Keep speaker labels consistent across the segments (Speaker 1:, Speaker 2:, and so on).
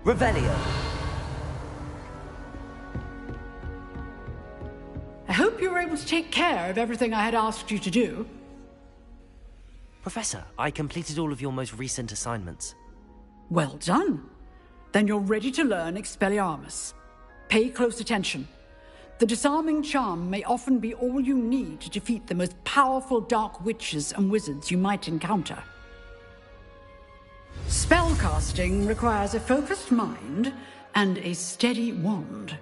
Speaker 1: Revelio.
Speaker 2: I hope you were able to take care of everything I had asked you to do.
Speaker 1: Professor, I completed all of your most recent assignments.
Speaker 2: Well done. Then you're ready to learn Expelliarmus. Pay close attention. The disarming charm may often be all you need to defeat the most powerful dark witches and wizards you might encounter. Spellcasting requires a focused mind and a steady wand.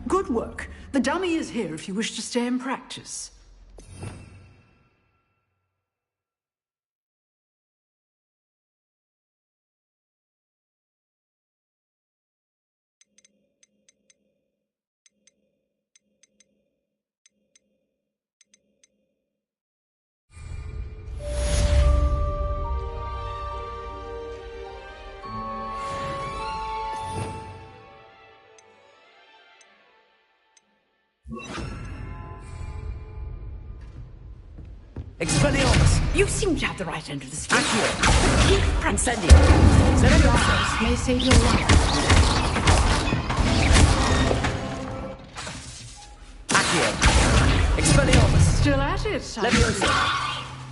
Speaker 2: Good work. The dummy is here if you wish to stay and practice.
Speaker 1: Expelliarmus!
Speaker 2: You seem to have the right end of the stick.
Speaker 1: Accio!
Speaker 2: Keep practicing.
Speaker 1: Incendio!
Speaker 2: Expelliarmus may save your life.
Speaker 1: Accio! Expelliarmus!
Speaker 2: Still at it,
Speaker 1: Leviosa!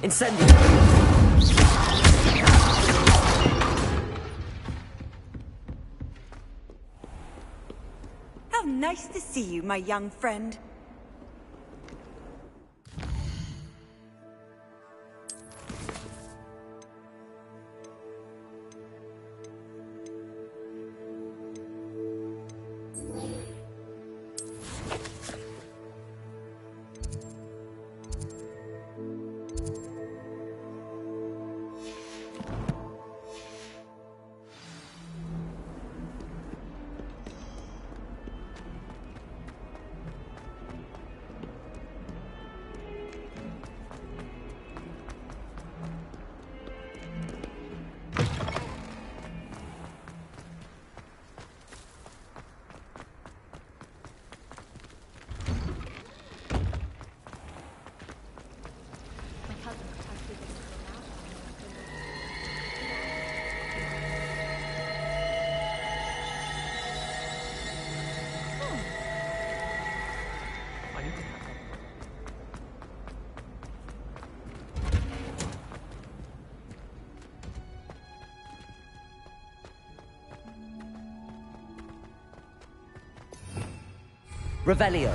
Speaker 1: Incendio!
Speaker 3: How nice to see you, my young friend.
Speaker 1: Revelio.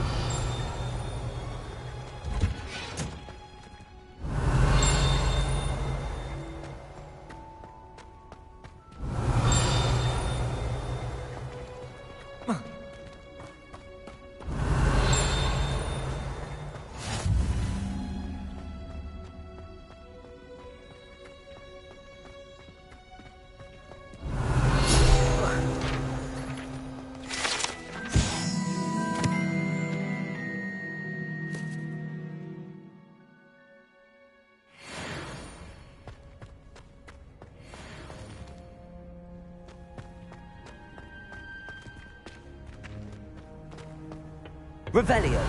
Speaker 1: Revelio.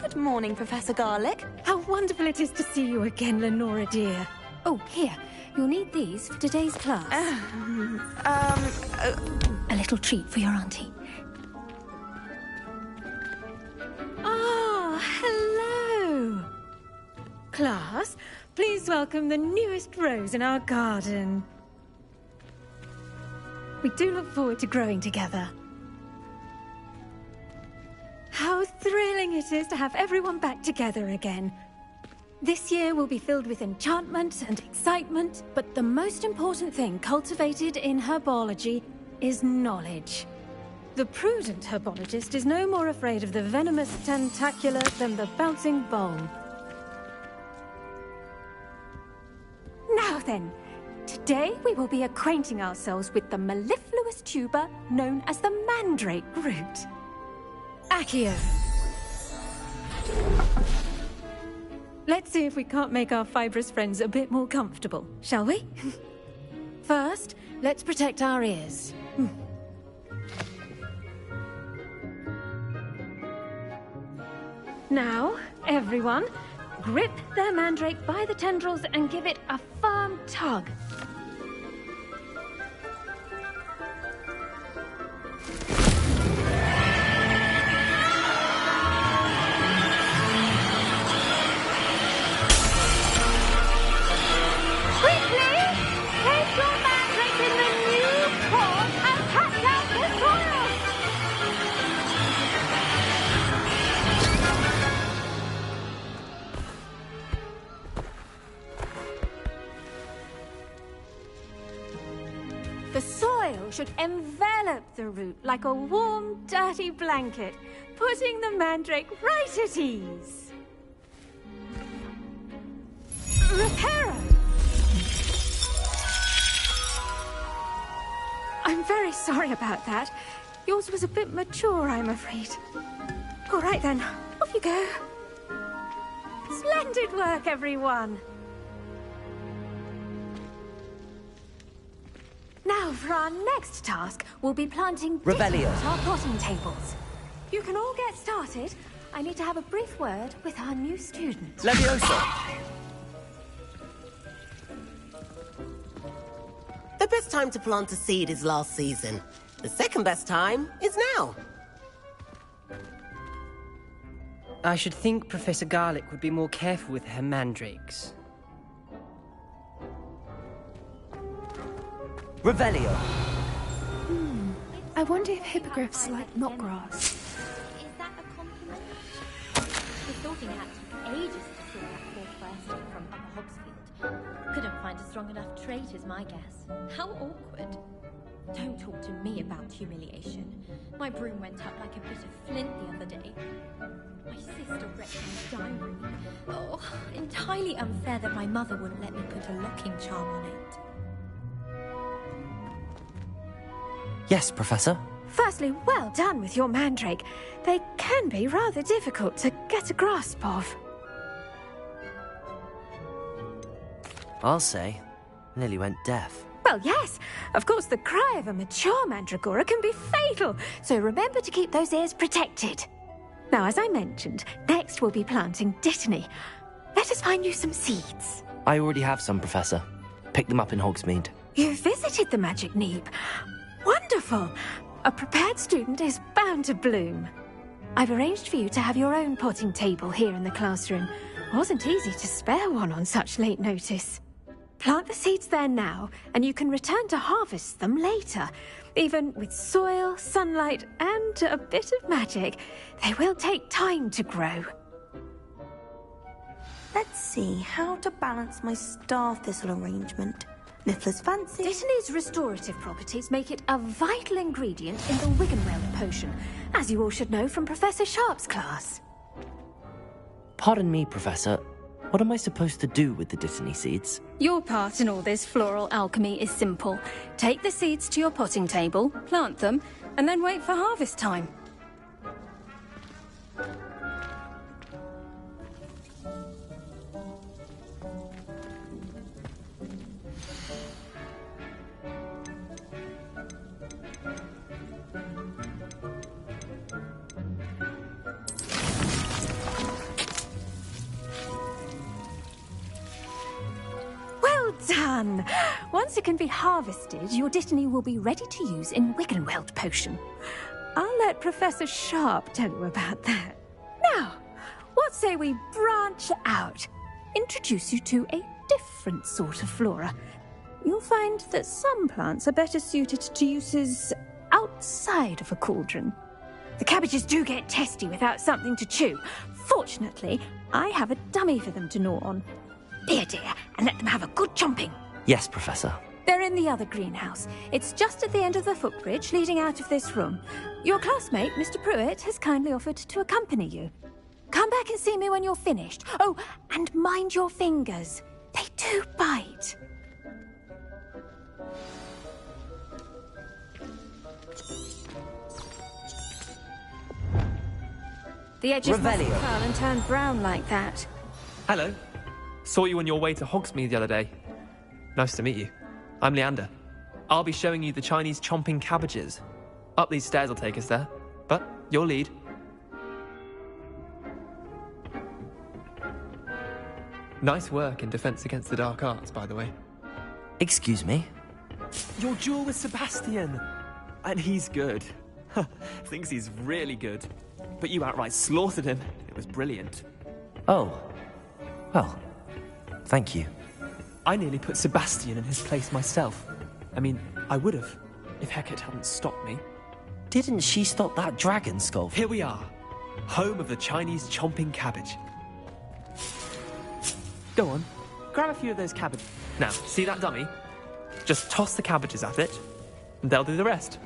Speaker 3: Good morning, Professor Garlick.
Speaker 4: How wonderful it is to see you again, Lenora dear. Oh, here. You'll need these for today's class. A little treat for your auntie. Ah, hello. Class, please welcome the newest rose in our garden. We do look forward to growing together. How thrilling it is to have everyone back together again. This year will be filled with enchantment and excitement, but the most important thing cultivated in herbology is knowledge. The prudent herbologist is no more afraid of the venomous tentacula than the bouncing bulb. Now then, today we will be acquainting ourselves with the mellifluous tuber known as the mandrake root. Accio. Let's see if we can't make our fibrous friends a bit more comfortable, shall we? First, let's protect our ears. Now, everyone, grip their mandrake by the tendrils and give it a firm tug. The soil should envelop the root like a warm, dirty blanket, putting the mandrake right at ease. Reparo! I'm very sorry about that. Yours was a bit mature, I'm afraid. All right then, off you go. Splendid work, everyone! Now, for our next task, we'll be planting
Speaker 1: Revelio.
Speaker 4: at our potting tables. You can all get started. I need to have a brief word with our new student.
Speaker 1: Levioso.
Speaker 5: The best time to plant a seed is last season. The second best time is now.
Speaker 6: I should think Professor Garlick would be more careful with her mandrakes.
Speaker 1: Revelio.
Speaker 7: I wonder if hippogriffs like knotgrass.
Speaker 8: Is that a compliment? We thought it had took ages to sort that poor first from Upper Hogsfield. Couldn't find a strong enough trait, is my guess. How awkward. Don't talk to me about humiliation. My broom went up like a bit of flint the other day. My sister wrecked my diary. Oh, entirely unfair that my mother wouldn't let me put a locking charm on it.
Speaker 1: Yes, Professor.
Speaker 4: Firstly, well done with your mandrake. They can be rather difficult to get a grasp of.
Speaker 1: I'll say. Nearly went deaf.
Speaker 4: Well, yes. Of course, the cry of a mature mandragora can be fatal, so remember to keep those ears protected. Now, as I mentioned, next we'll be planting dittany. Let us find you some seeds.
Speaker 1: I already have some, Professor. Picked them up in Hogsmeade.
Speaker 4: You visited the Magic Neep. Wonderful! A prepared student is bound to bloom. I've arranged for you to have your own potting table here in the classroom. Wasn't easy to spare one on such late notice. Plant the seeds there now, and you can return to harvest them later. Even with soil, sunlight, and a bit of magic, they will take time to grow.
Speaker 3: Let's see how to balance my star thistle arrangement. Niffler's fancy.
Speaker 4: Dittany's restorative properties make it a vital ingredient in the Wiggenweld potion, as you all should know from Professor Sharp's class.
Speaker 1: Pardon me, Professor. What am I supposed to do with the dittany seeds?
Speaker 7: Your part in all this floral alchemy is simple. Take the seeds to your potting table, plant them, and then wait for harvest time.
Speaker 4: Done! Once it can be harvested, your dittany will be ready to use in Wiggenweld potion. I'll let Professor Sharp tell you about that. Now, what say we branch out? Introduce you to a different sort of flora. You'll find that some plants are better suited to uses outside of a cauldron. The cabbages do get testy without something to chew. Fortunately, I have a dummy for them to gnaw on. Be a dear, and let them have a good chomping.
Speaker 1: Yes, Professor.
Speaker 4: They're in the other greenhouse. It's just at the end of the footbridge leading out of this room. Your classmate, Mr. Pruitt, has kindly offered to accompany you. Come back and see me when you're finished. Oh, and mind your fingers. They do bite. The edges mustn't
Speaker 1: Revelio.
Speaker 4: curl and turn brown like that.
Speaker 9: Hello. Saw you on your way to Hogsmeade the other day. Nice to meet you. I'm Leander. I'll be showing you the Chinese chomping cabbages. Up these stairs will take us there, but you'll lead. Nice work in Defense Against the Dark Arts, by the way.
Speaker 1: Excuse me?
Speaker 9: Your duel with Sebastian! And he's good. Thinks he's really good. But you outright slaughtered him. It was brilliant.
Speaker 1: Oh. Well, thank you.
Speaker 9: I nearly put Sebastian in his place myself. I mean, I would have, if Hecate hadn't stopped me.
Speaker 1: Didn't she stop that dragon skull?
Speaker 9: Here we are, home of the Chinese chomping cabbage. Go on, grab a few of those cabbages. Now, see that dummy? Just toss the cabbages at it, and they'll do the rest.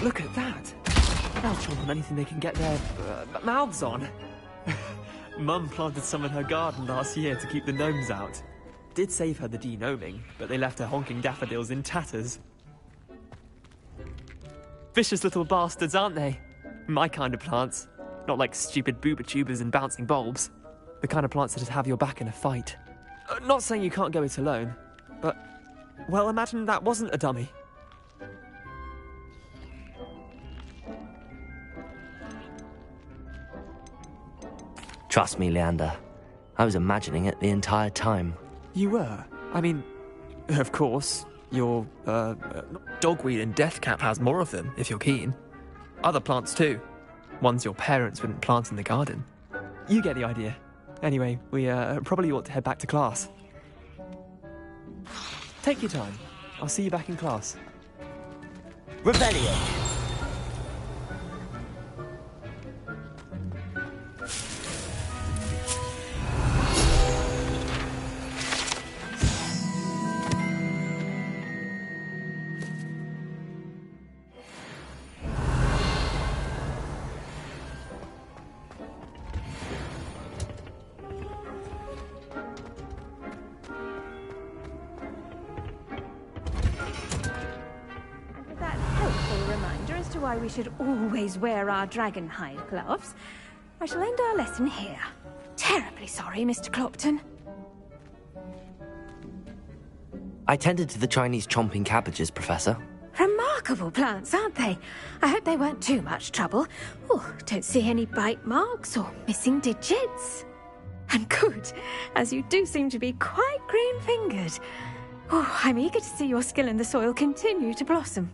Speaker 9: Look at that! They'll chomp on anything they can get their mouths on. Mum planted some in her garden last year to keep the gnomes out. Did save her the de-gnoming, but they left her honking daffodils in tatters. Vicious little bastards, aren't they? My kind of plants. Not like stupid booba tubers and bouncing bulbs. The kind of plants that'd have your back in a fight. Not saying you can't go it alone, but... well, imagine that wasn't a dummy.
Speaker 1: Trust me, Leander. I was imagining it the entire time.
Speaker 9: You were? I mean, of course, your, dogweed and deathcap has more of them, if you're keen. Other plants too. Ones your parents wouldn't plant in the garden. You get the idea. Anyway, we, probably ought to head back to class. Take your time. I'll see you back in class.
Speaker 1: Rebellion!
Speaker 4: Why we should always wear our dragon hide gloves. I shall end our lesson here. Terribly sorry, Mr. Clopton.
Speaker 1: I tended to the Chinese chomping cabbages, Professor.
Speaker 4: Remarkable plants, aren't they? I hope they weren't too much trouble. Oh, don't see any bite marks or missing digits. And good, as you do seem to be quite green-fingered. Oh, I'm eager to see your skill in the soil continue to blossom.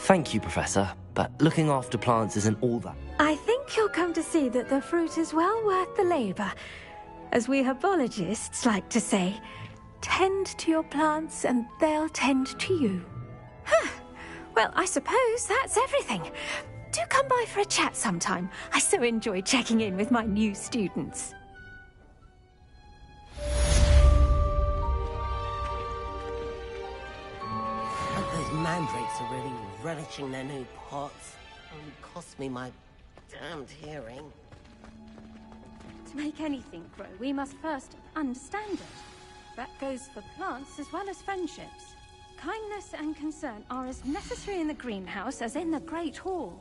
Speaker 1: Thank you, Professor, but looking after plants isn't all that.
Speaker 4: I think you'll come to see that the fruit is well worth the labor. As we herbologists like to say, tend to your plants and they'll tend to you. Huh. Well, I suppose that's everything. Do come by for a chat sometime. I so enjoy checking in with my new students.
Speaker 5: Those mandrakes are really relishing their new pots. Only cost me my damned hearing.
Speaker 7: To make anything grow, we must first understand it. That goes for plants as well as friendships. Kindness and concern are as necessary in the greenhouse as in the Great Hall.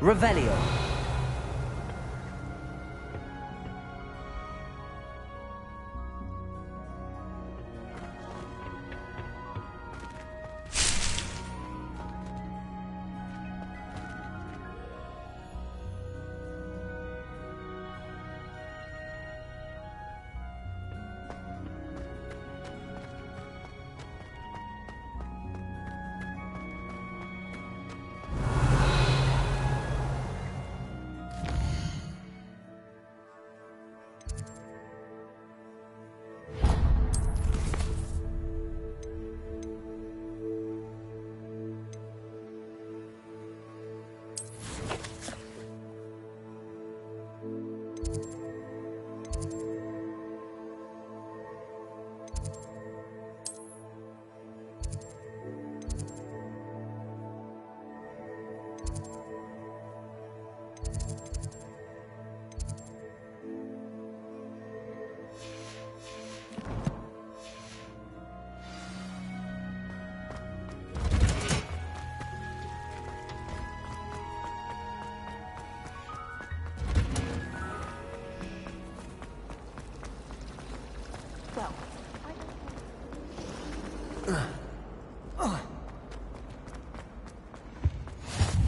Speaker 1: Revelio.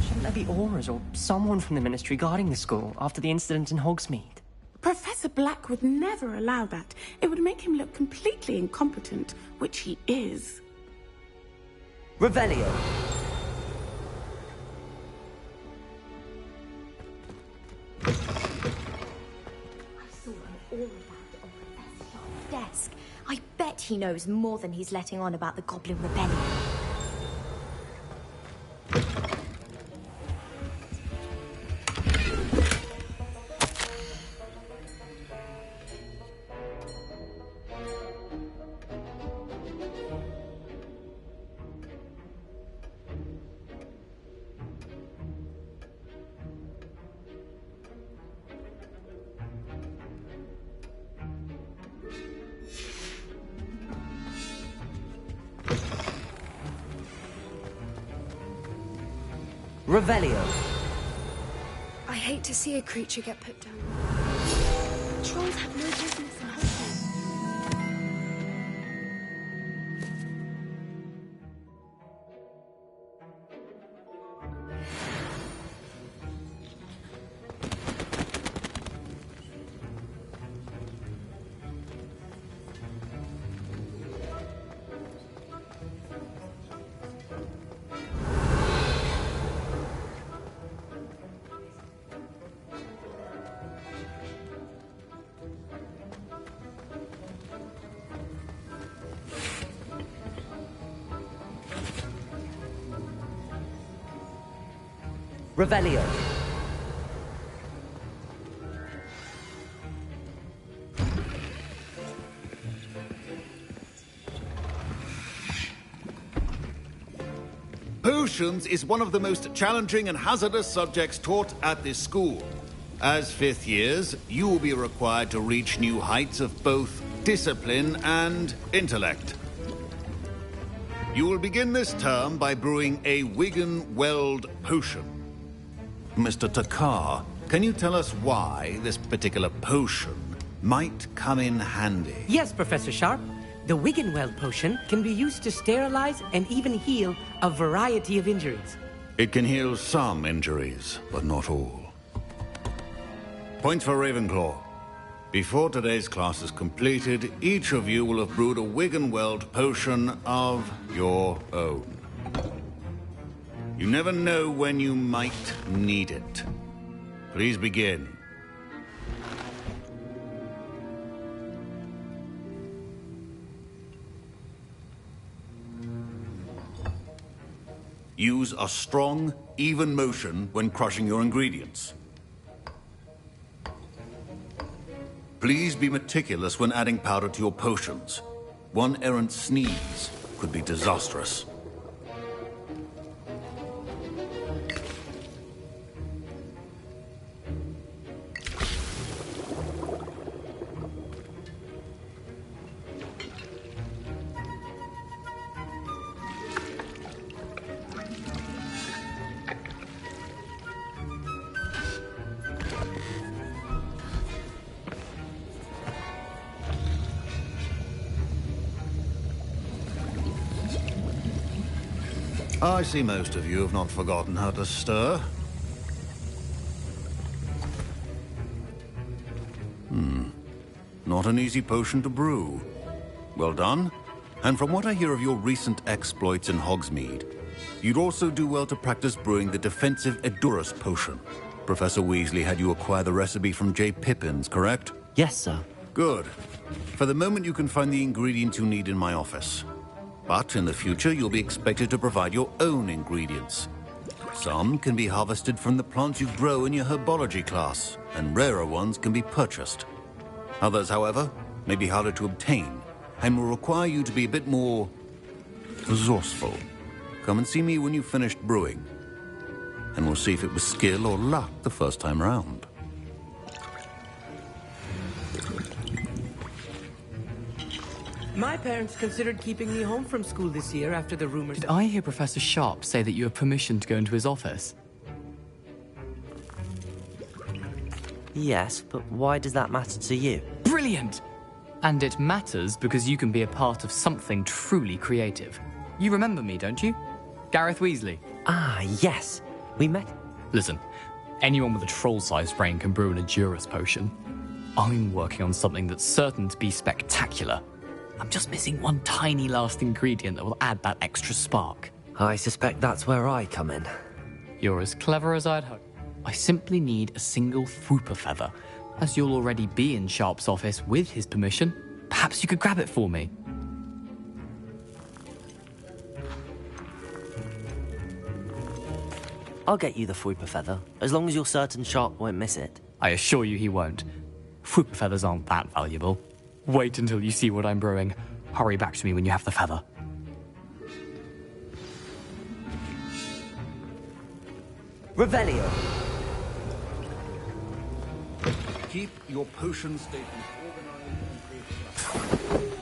Speaker 6: Shouldn't there be auras or someone from the Ministry guarding the school after the incident in Hogsmeade?
Speaker 10: Professor Black would never allow that. It would make him look completely incompetent, which he is.
Speaker 1: Revelio.
Speaker 10: I saw her
Speaker 8: all that on Professor Sharp's desk. I bet he knows more than he's letting on about the Goblin Rebellion.
Speaker 1: Revelio.
Speaker 11: I hate to see a creature get put down. Trolls have no business in Hogwarts.
Speaker 1: Revelio.
Speaker 12: Potions is one of the most challenging and hazardous subjects taught at this school. As fifth years, you will be required to reach new heights of both discipline and intellect. You will begin this term by brewing a Wiggenweld potion. Mr. Takar, can you tell us why this particular potion might come in handy?
Speaker 13: Yes, Professor Sharp. The Wiggenweld potion can be used to sterilize and even heal a variety of injuries.
Speaker 12: It can heal some injuries, but not all. Points for Ravenclaw. Before today's class is completed, each of you will have brewed a Wiggenweld potion of your own. You never know when you might need it. Please begin. Use a strong, even motion when crushing your ingredients. Please be meticulous when adding powder to your potions. One errant sneeze could be disastrous. I see most of you have not forgotten how to stir. Not an easy potion to brew. Well done. And from what I hear of your recent exploits in Hogsmeade, you'd also do well to practice brewing the defensive Edurus potion. Professor Weasley had you acquire the recipe from J. Pippins, correct?
Speaker 1: Yes, sir.
Speaker 12: Good. For the moment, you can find the ingredients you need in my office. But in the future, you'll be expected to provide your own ingredients. Some can be harvested from the plants you grow in your herbology class, and rarer ones can be purchased. Others, however, may be harder to obtain, and will require you to be a bit more resourceful. Come and see me when you've finished brewing, and we'll see if it was skill or luck the first time round.
Speaker 13: My parents considered keeping me home from school this year after the rumors.
Speaker 9: Did I hear Professor Sharp say that you have permission to go into his office?
Speaker 1: Yes, but why does that matter to you?
Speaker 9: Brilliant! And it matters because you can be a part of something truly creative. You remember me, don't you? Gareth Weasley.
Speaker 1: Ah, yes. We met.
Speaker 9: Listen, anyone with a troll-sized brain can brew an Edurus potion. I'm working on something that's certain to be spectacular. I'm just missing one tiny last ingredient that will add that extra spark.
Speaker 1: I suspect that's where I come in.
Speaker 9: You're as clever as I'd hoped. I simply need a single Fwooper feather,
Speaker 14: As you'll already be in Sharp's office with his permission, perhaps you could grab it for me.
Speaker 1: I'll get you the Fwooper feather, as long as you're certain Sharp won't miss it.
Speaker 14: I assure you he won't. Fwooper feathers aren't that valuable. Wait until you see what I'm brewing. Hurry back to me when you have the feather.
Speaker 1: Revelio.
Speaker 12: Keep your potion statement organized and creative.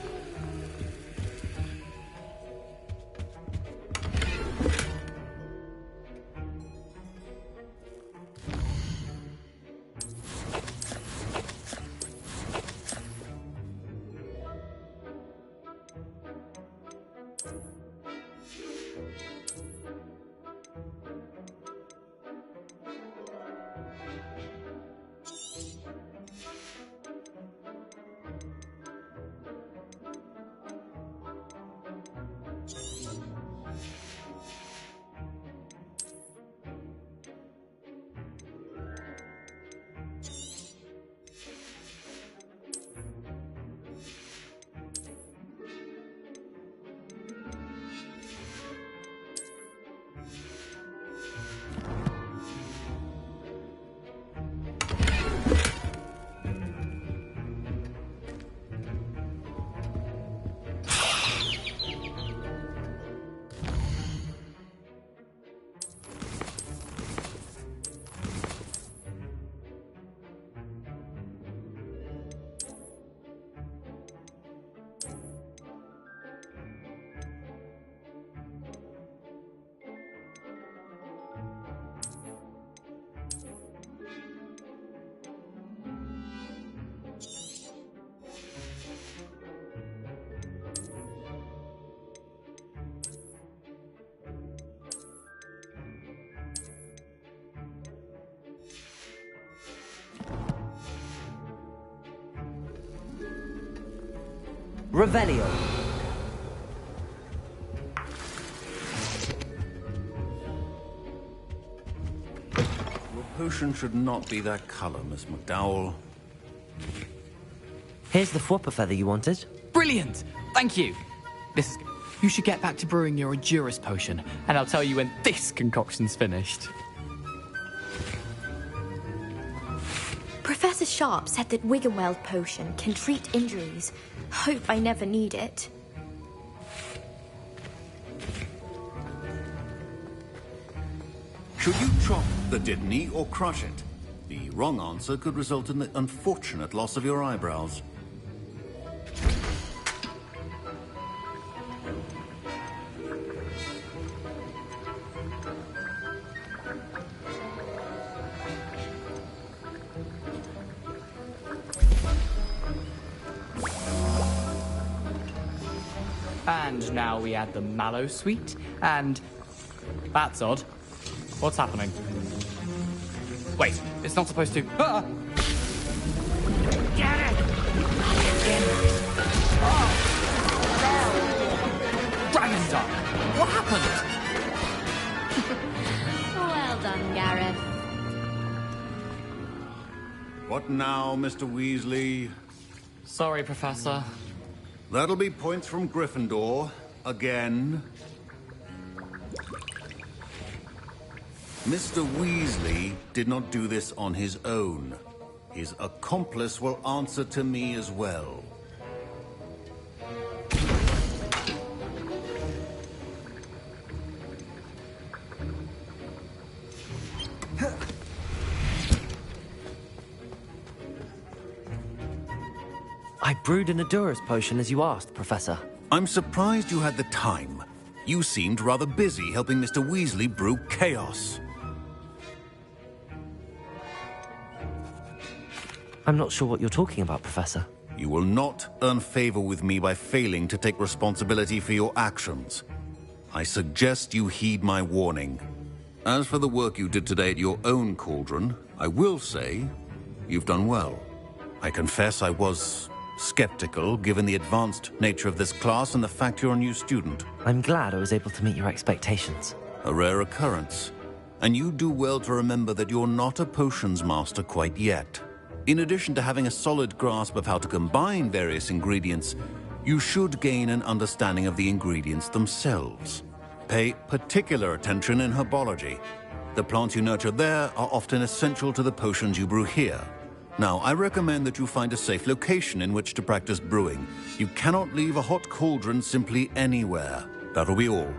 Speaker 1: Revelio.
Speaker 12: Your potion should not be that color, Miss McDowell.
Speaker 1: Here's the Fwooper feather you wanted.
Speaker 14: Brilliant! Thank you! This is... You should get back to brewing your Endurus potion, and I'll tell you when this concoction's finished.
Speaker 8: Professor Sharp said that Wiggenweld potion can treat injuries. Hope I never need it.
Speaker 12: Should you chop the Dittany or crush it? The wrong answer could result in the unfortunate loss of your eyebrows.
Speaker 14: And now we add the mallow sweet, and... That's odd. What's happening? Wait, it's not supposed to... Ah!
Speaker 5: Get it!
Speaker 14: Oh! Dragon Dog! What happened?
Speaker 8: Well done, Gareth.
Speaker 12: What now, Mr. Weasley?
Speaker 14: Sorry, Professor.
Speaker 12: That'll be points from Gryffindor. Again. Mr. Weasley did not do this on his own. His accomplice will answer to me as well.
Speaker 1: I brewed an Endurus potion as you asked, Professor.
Speaker 12: I'm surprised you had the time. You seemed rather busy helping Mr. Weasley brew chaos.
Speaker 1: I'm not sure what you're talking about, Professor.
Speaker 12: You will not earn favor with me by failing to take responsibility for your actions. I suggest you heed my warning. As for the work you did today at your own cauldron, I will say you've done well. I confess I was skeptical, given the advanced nature of this class and the fact you're a new student.
Speaker 1: I'm glad I was able to meet your expectations.
Speaker 12: A rare occurrence. And you do well to remember that you're not a potions master quite yet. In addition to having a solid grasp of how to combine various ingredients, you should gain an understanding of the ingredients themselves. Pay particular attention in herbology. The plants you nurture there are often essential to the potions you brew here. Now, I recommend that you find a safe location in which to practice brewing. You cannot leave a hot cauldron simply anywhere. That'll be all.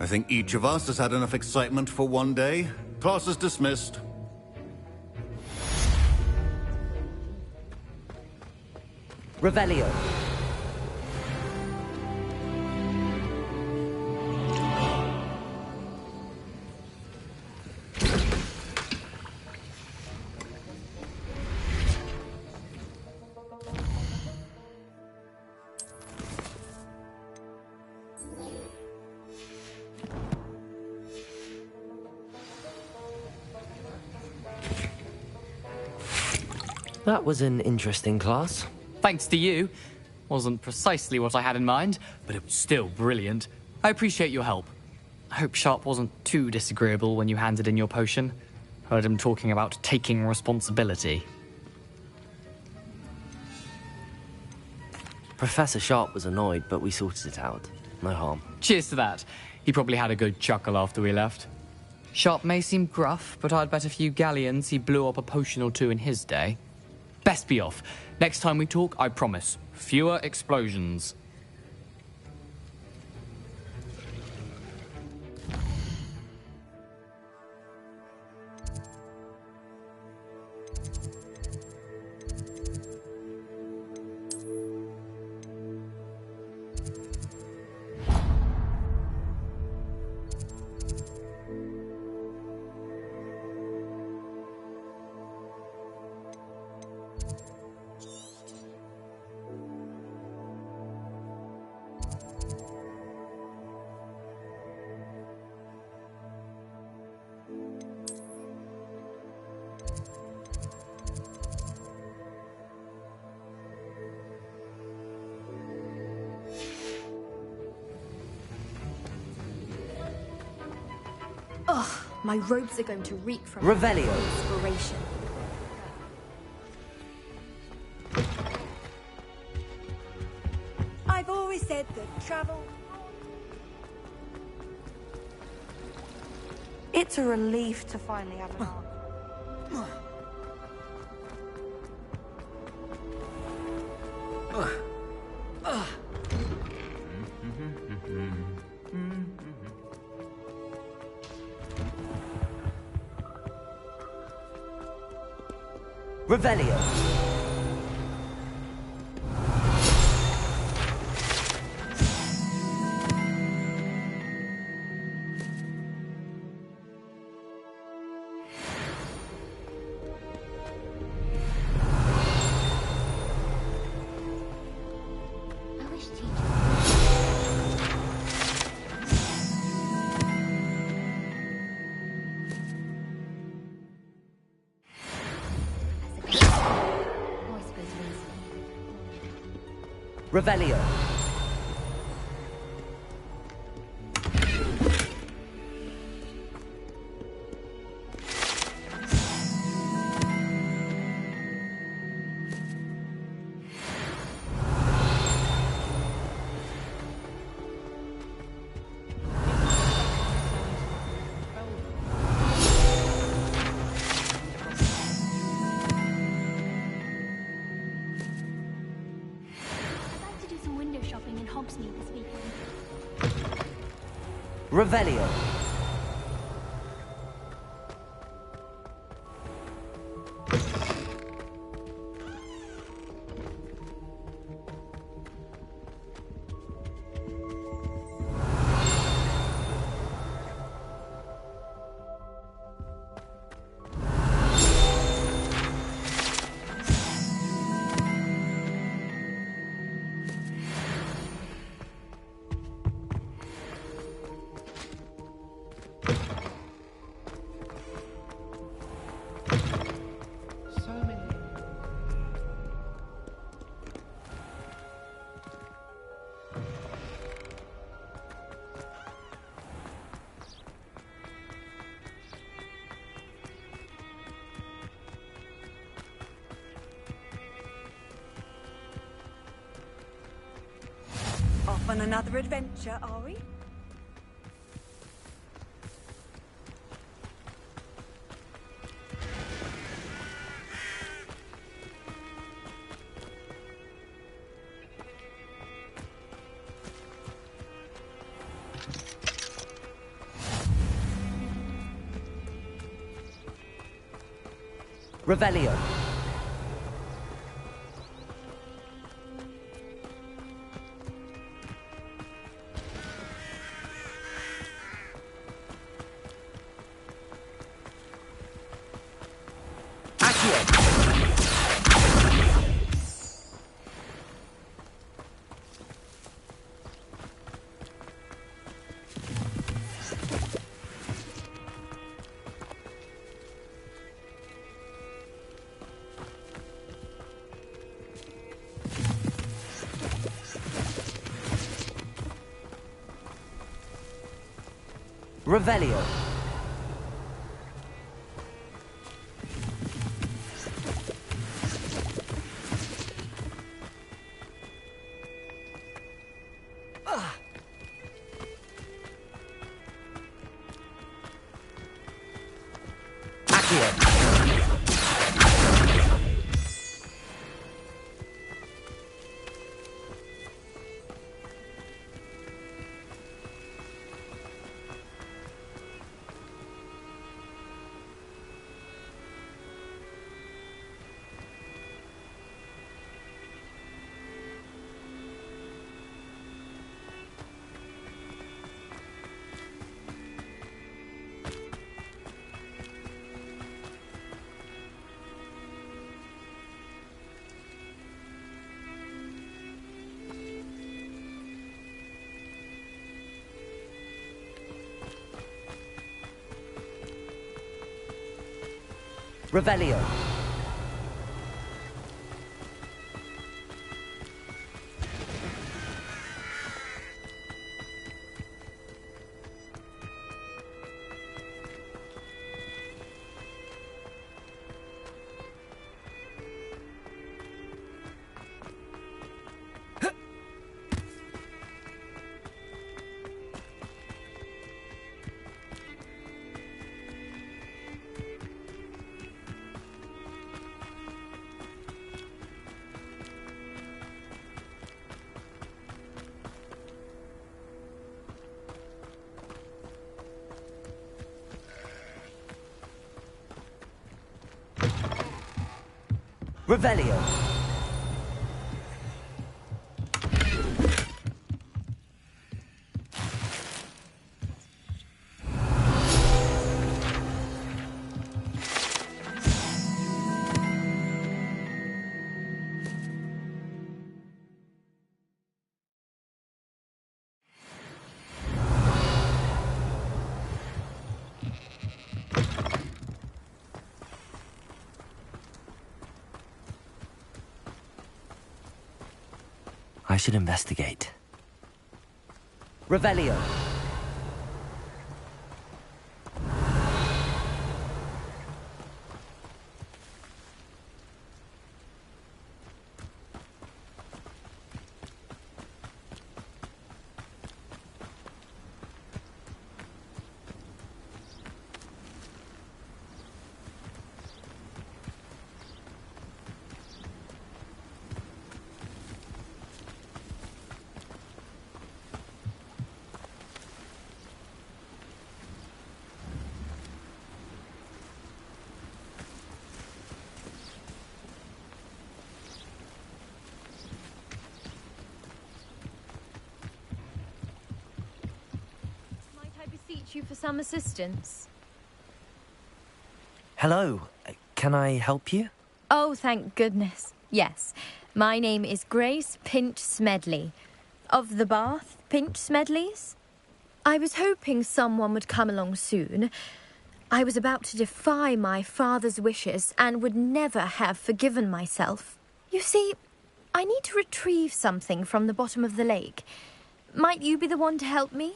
Speaker 12: I think each of us has had enough excitement for one day. Class is dismissed.
Speaker 13: Revelio.
Speaker 1: That was an interesting class.
Speaker 14: Thanks to you. Wasn't precisely what I had in mind, but it was still brilliant. I appreciate your help. I hope Sharp wasn't too disagreeable when you handed in your potion. Heard him talking about taking responsibility.
Speaker 1: Professor Sharp was annoyed, but we sorted it out. No harm.
Speaker 14: Cheers to that. He probably had a good chuckle after we left. Sharp may seem gruff, but I'd bet a few galleons he blew up a potion or two in his day. Best be off. Next time we talk, I promise, fewer explosions.
Speaker 11: Ugh, my robes are going to reek from
Speaker 13: Revelio.
Speaker 11: inspiration.
Speaker 15: I've always said that travel...
Speaker 3: It's a relief to finally have an arc.
Speaker 13: Revelio.
Speaker 8: I wish teacher.
Speaker 13: Revelio. Revelio.
Speaker 15: On another adventure, are we?
Speaker 1: Revelio. Revelio. Revelio. Revelio. I should investigate. Revelio.
Speaker 8: You for some assistance?
Speaker 1: Hello. Can I help you?
Speaker 8: Oh, thank goodness. Yes. My name is Grace Pinch Smedley. Of the Bath Pinch Smedleys. I was hoping someone would come along soon. I was about to defy my father's wishes and would never have forgiven myself. You see, I need to retrieve something from the bottom of the lake. Might you be the one to help me?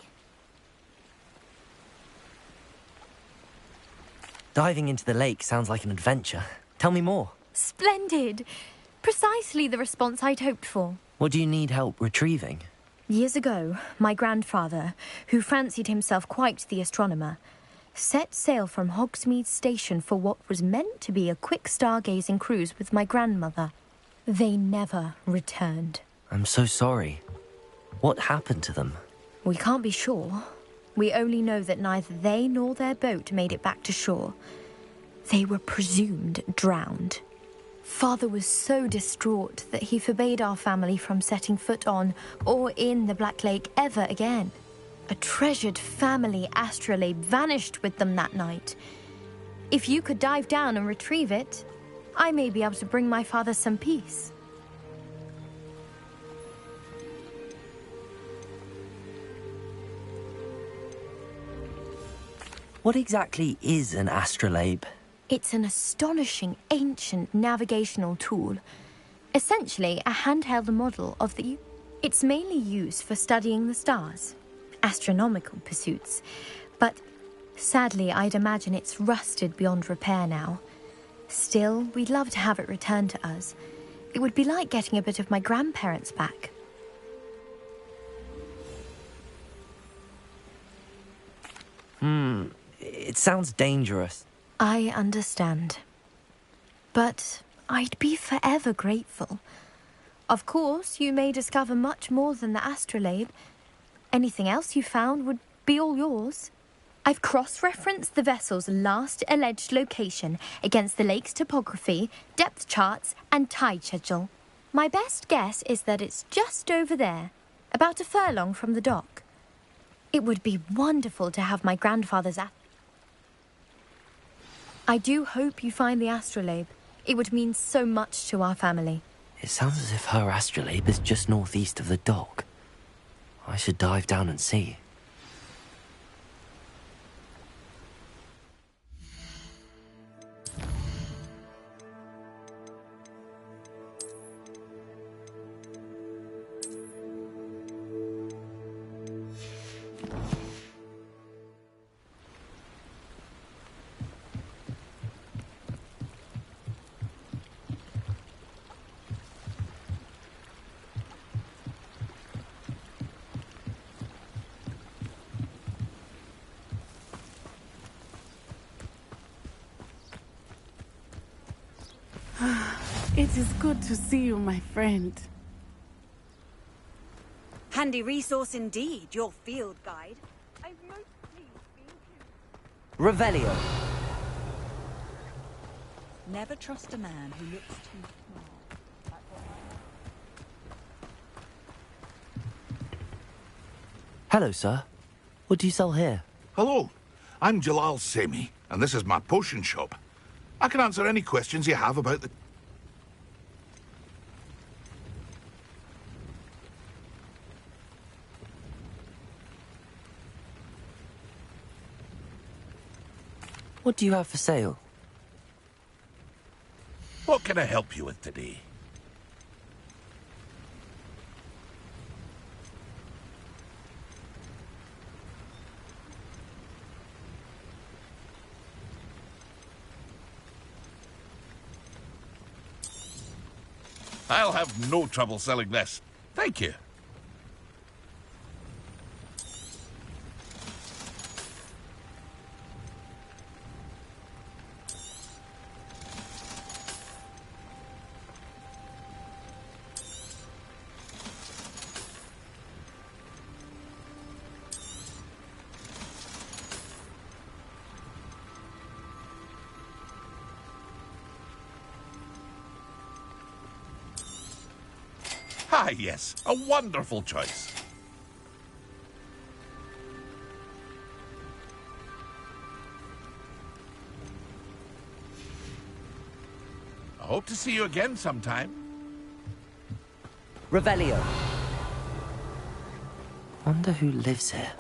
Speaker 1: Diving into the lake sounds like an adventure. Tell me more.
Speaker 8: Splendid. Precisely the response I'd hoped for.
Speaker 1: What do you need help retrieving?
Speaker 16: Years ago, my grandfather, who fancied himself quite the astronomer, set sail from Hogsmeade Station for what was meant to be a quick stargazing cruise with my grandmother. They never returned.
Speaker 1: I'm so sorry. What happened to them?
Speaker 16: We can't be sure. We only know that neither they nor their boat made it back to shore. They were presumed drowned. Father was so distraught that he forbade our family from setting foot on or in the Black Lake ever again. A treasured family astrolabe vanished with them that night. If you could dive down and retrieve it, I may be able to bring my father some peace.
Speaker 1: What exactly is an astrolabe?
Speaker 16: It's an astonishing ancient navigational tool. Essentially, a handheld model of the... It's mainly used for studying the stars, astronomical pursuits. But sadly, I'd imagine it's rusted beyond repair now. Still, we'd love to have it returned to us. It would be like getting a bit of my grandparents back.
Speaker 1: It sounds dangerous.
Speaker 16: I understand. But I'd be forever grateful. Of course, you may discover much more than the astrolabe. Anything else you found would be all yours. I've cross-referenced the vessel's last alleged location against the lake's topography, depth charts, and tide schedule. My best guess is that it's just over there, about a furlong from the dock. It would be wonderful to have my grandfather's... I do hope you find the astrolabe. It would mean so much to our family.
Speaker 1: It sounds as if her astrolabe is just northeast of the dock. I should dive down and see.
Speaker 10: It is good to see you, my friend.
Speaker 15: Handy resource indeed, your field guide. I'm most pleased being
Speaker 1: Revelio.
Speaker 15: Never trust a man who looks too smart.
Speaker 1: Hello, sir. What do you sell here?
Speaker 17: Hello, I'm Jalal Semi, and this is my potion shop. I can answer any questions you have about the...
Speaker 1: What do you have for sale?
Speaker 17: What can I help you with today? I'll have no trouble selling this. Thank you. Ah, yes, a wonderful choice. I hope to see you again sometime.
Speaker 1: Revelio. Wonder who lives here.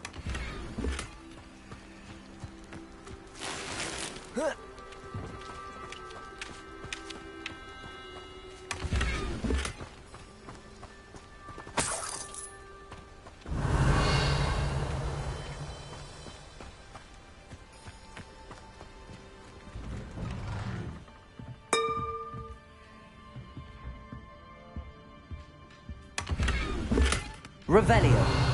Speaker 13: Revelio.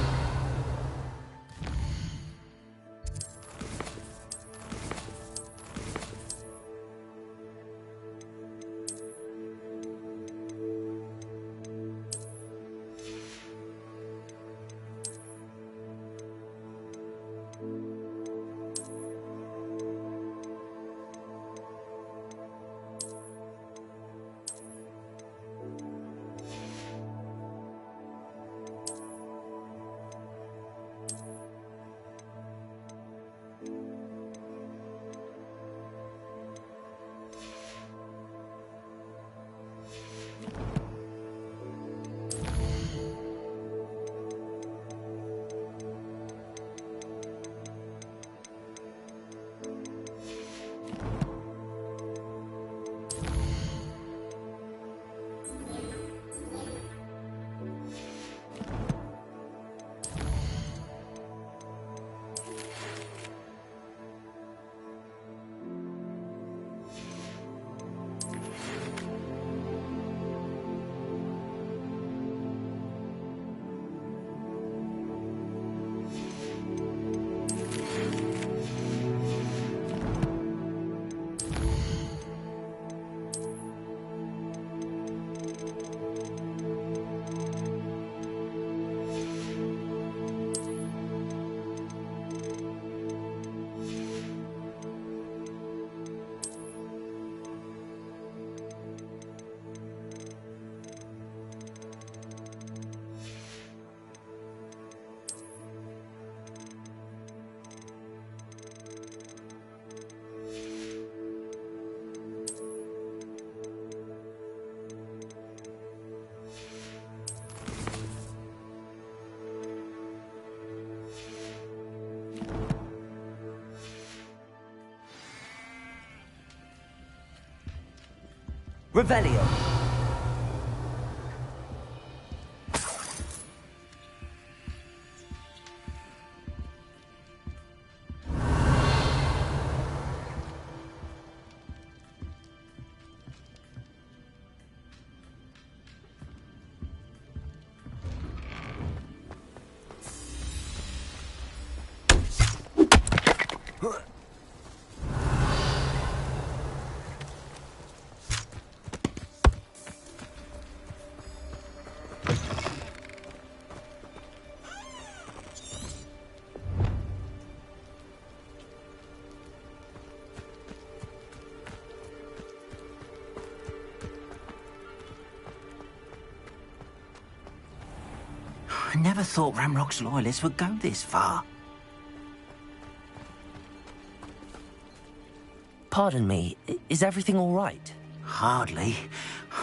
Speaker 13: Revelio.
Speaker 18: I never thought Ramrock's loyalists would go this far.
Speaker 1: Pardon me, is everything all right?
Speaker 18: Hardly.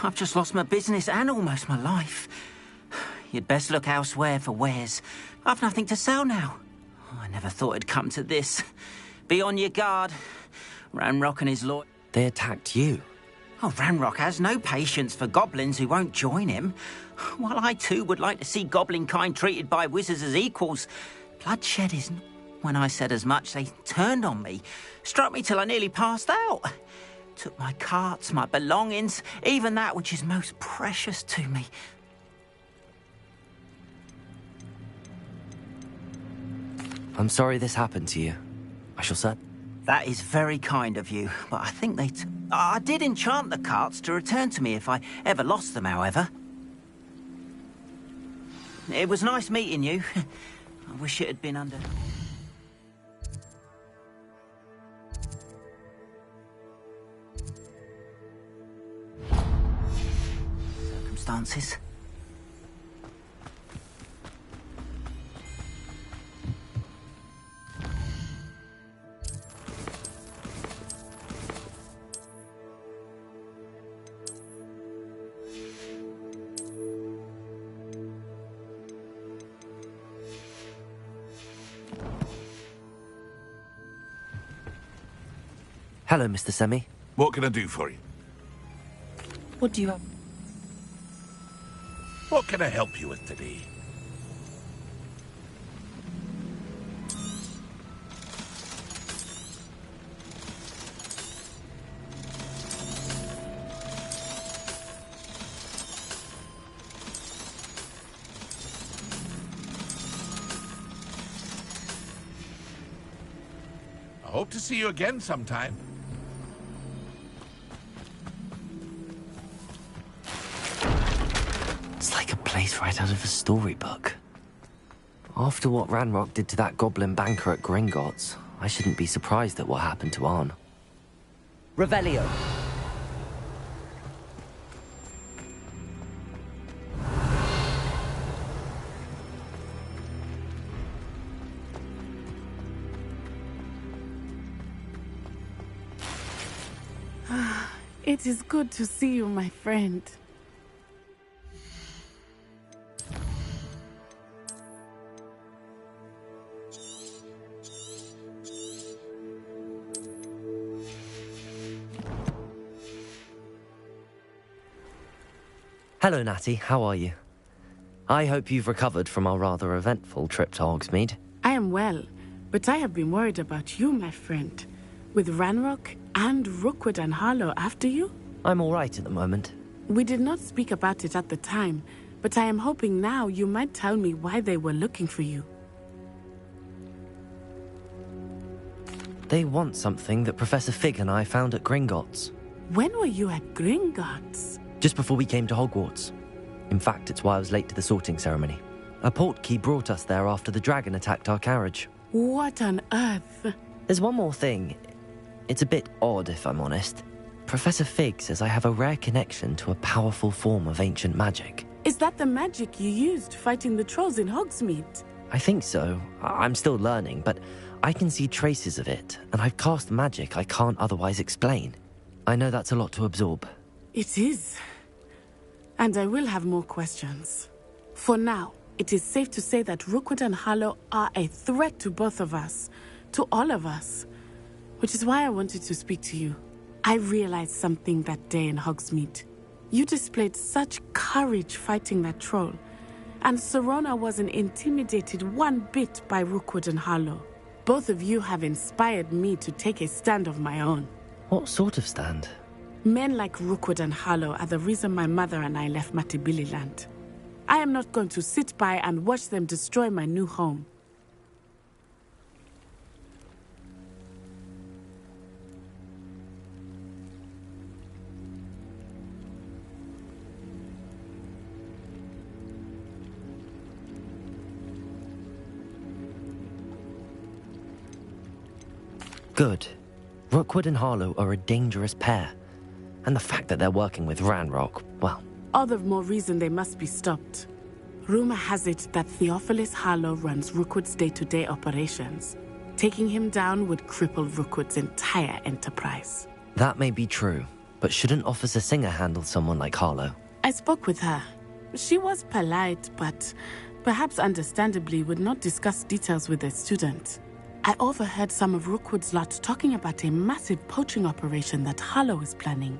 Speaker 18: I've just lost my business and almost my life. You'd best look elsewhere for wares. I've nothing to sell now. I never thought it'd come to this. Be on your guard. Ramrock and his lord...
Speaker 1: They attacked you?
Speaker 18: Oh, Ramrock has no patience for goblins who won't join him. While I too would like to see goblin kind treated by wizards as equals, bloodshed isn't... When I said as much, they turned on me, struck me till I nearly passed out. Took my carts, my belongings, even that which is most precious to me.
Speaker 1: I'm sorry this happened to you. I shall say.
Speaker 18: That is very kind of you, but I think they... I did enchant the carts to return to me if I ever lost them, however. It was nice meeting you. I wish it had been under... circumstances.
Speaker 1: Hello, Mr. Semi.
Speaker 17: What can I do for you?
Speaker 1: What do you have?
Speaker 17: What can I help you with today? Hope to see you again sometime.
Speaker 1: It's like a place right out of a storybook. After what Ranrock did to that goblin banker at Gringotts, I shouldn't be surprised at what happened to Arn.
Speaker 13: Revelio.
Speaker 10: It is good to see you, my friend.
Speaker 1: Hello, Natty. How are you? I hope you've recovered from our rather eventful trip to Hogsmeade.
Speaker 10: I am well, but I have been worried about you, my friend. With Ranrock and Rookwood and Harlow after you?
Speaker 1: I'm all right at the moment.
Speaker 10: We did not speak about it at the time, but I am hoping now you might tell me why they were looking for you.
Speaker 1: They want something that Professor Fig and I found at Gringotts.
Speaker 10: When were you at Gringotts?
Speaker 1: Just before we came to Hogwarts. In fact, it's why I was late to the sorting ceremony. A portkey brought us there after the dragon attacked our carriage.
Speaker 10: What on earth?
Speaker 1: There's one more thing. It's a bit odd, if I'm honest. Professor Fig says I have a rare connection to a powerful form of ancient magic.
Speaker 10: Is that the magic you used fighting the trolls in Hogsmeade?
Speaker 1: I think so. I'm still learning, but I can see traces of it, and I've cast magic I can't otherwise explain. I know that's a lot to absorb.
Speaker 10: It is. And I will have more questions. For now, it is safe to say that Rookwood and Harlow are a threat to both of us. To all of us. Which is why I wanted to speak to you. I realized something that day in Hogsmeade. You displayed such courage fighting that troll. And Serona wasn't intimidated one bit by Rookwood and Harlow. Both of you have inspired me to take a stand of my own.
Speaker 1: What sort of stand?
Speaker 10: Men like Rookwood and Harlow are the reason my mother and I left Matibili land. I am not going to sit by and watch them destroy my new home.
Speaker 1: Good. Rookwood and Harlow are a dangerous pair. And the fact that they're working with Ranrock, well...
Speaker 10: All the more reason they must be stopped. Rumor has it that Theophilus Harlow runs Rookwood's day-to-day operations. Taking him down would cripple Rookwood's entire enterprise.
Speaker 1: That may be true, but shouldn't Officer Singer handle someone like Harlow?
Speaker 10: I spoke with her. She was polite, but perhaps understandably would not discuss details with a student. I overheard some of Rookwood's lot talking about a massive poaching operation that Harlow is planning.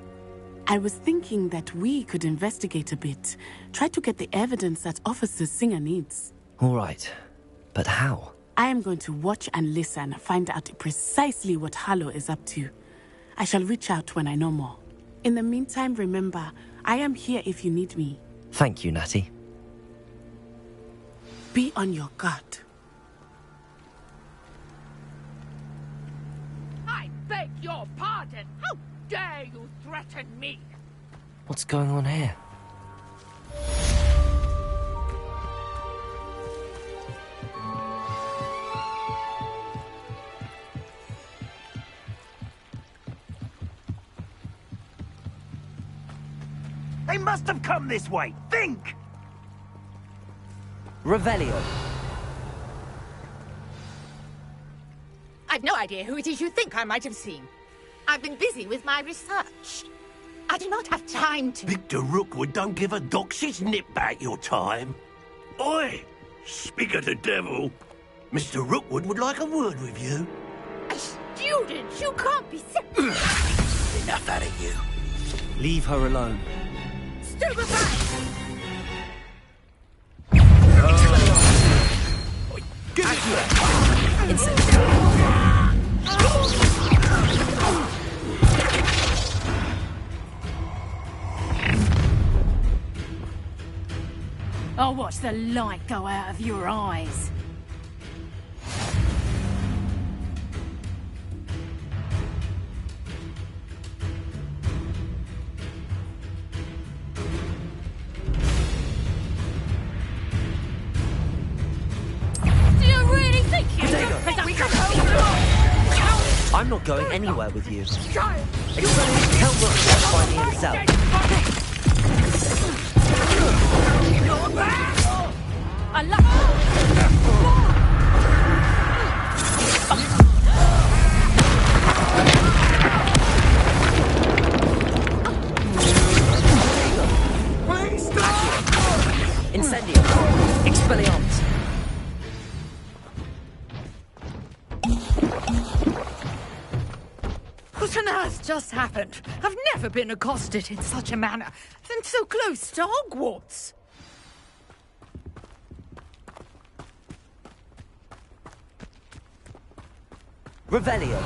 Speaker 10: I was thinking that we could investigate a bit, try to get the evidence that Officer Singer needs.
Speaker 1: All right, but how?
Speaker 10: I am going to watch and listen, find out precisely what Harlow is up to. I shall reach out when I know more. In the meantime, remember, I am here if you need me.
Speaker 1: Thank you, Natty.
Speaker 10: Be on your guard.
Speaker 19: I beg your pardon. How dare you threaten me?
Speaker 1: What's going on here?
Speaker 20: They must have come this way. Think!
Speaker 13: Revelio.
Speaker 19: I've no idea who it is you think I might have seen. I've been busy with my research. I do not have time to...
Speaker 20: Victor Rookwood don't give a doxy's nip back your time. Oi! Speak of the devil. Mr. Rookwood would like a word with you.
Speaker 19: A student? You can't be...
Speaker 20: Enough out of you.
Speaker 13: Leave her alone.
Speaker 19: Stupefy!
Speaker 20: Give it to her!
Speaker 19: I'll watch the light go out of your eyes.
Speaker 1: I'm not going anywhere with you.
Speaker 19: Giant!
Speaker 1: Tell Rookwood to find me himself. Incendio! Expelliarmus!
Speaker 19: What on earth just happened? I've never been accosted in such a manner, and so close to Hogwarts.
Speaker 1: Revelio!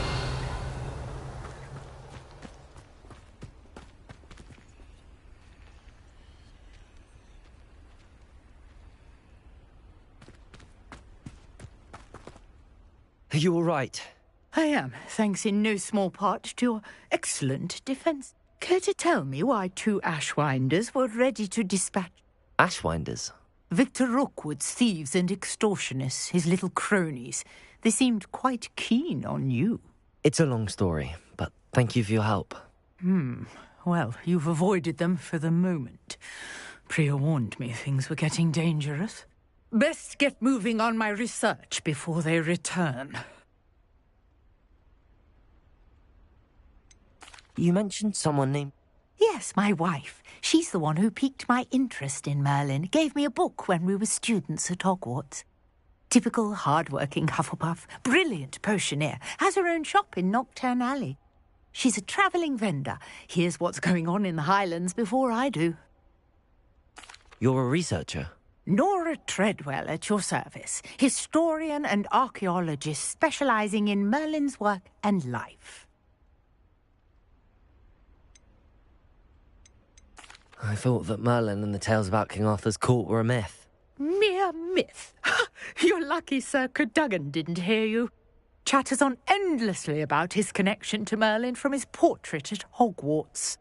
Speaker 1: Are you all right?
Speaker 19: I am, thanks in no small part to your excellent defense. Care to tell me why 2 Ashwinders were ready to dispatch?
Speaker 1: Ashwinders?
Speaker 19: Victor Rookwood's thieves and extortionists, his little cronies. They seemed quite keen on you.
Speaker 1: It's a long story, but thank you for your help.
Speaker 19: Well, you've avoided them for the moment. Priya warned me things were getting dangerous. Best get moving on my research before they return.
Speaker 1: You mentioned someone named...
Speaker 19: Yes, my wife. She's the one who piqued my interest in Merlin. Gave me a book when we were students at Hogwarts. Typical hard-working Hufflepuff. Brilliant potioneer. Has her own shop in Knockturn Alley. She's a travelling vendor. Hears what's going on in the Highlands before I do.
Speaker 1: You're a researcher?
Speaker 19: Nora Treadwell at your service. Historian and archaeologist specialising in Merlin's work and life.
Speaker 1: I thought that Merlin and the tales about King Arthur's court were a myth.
Speaker 19: Mere myth. You're lucky Sir Cadogan didn't hear you. Chatters on endlessly about his connection to Merlin from his portrait at Hogwarts.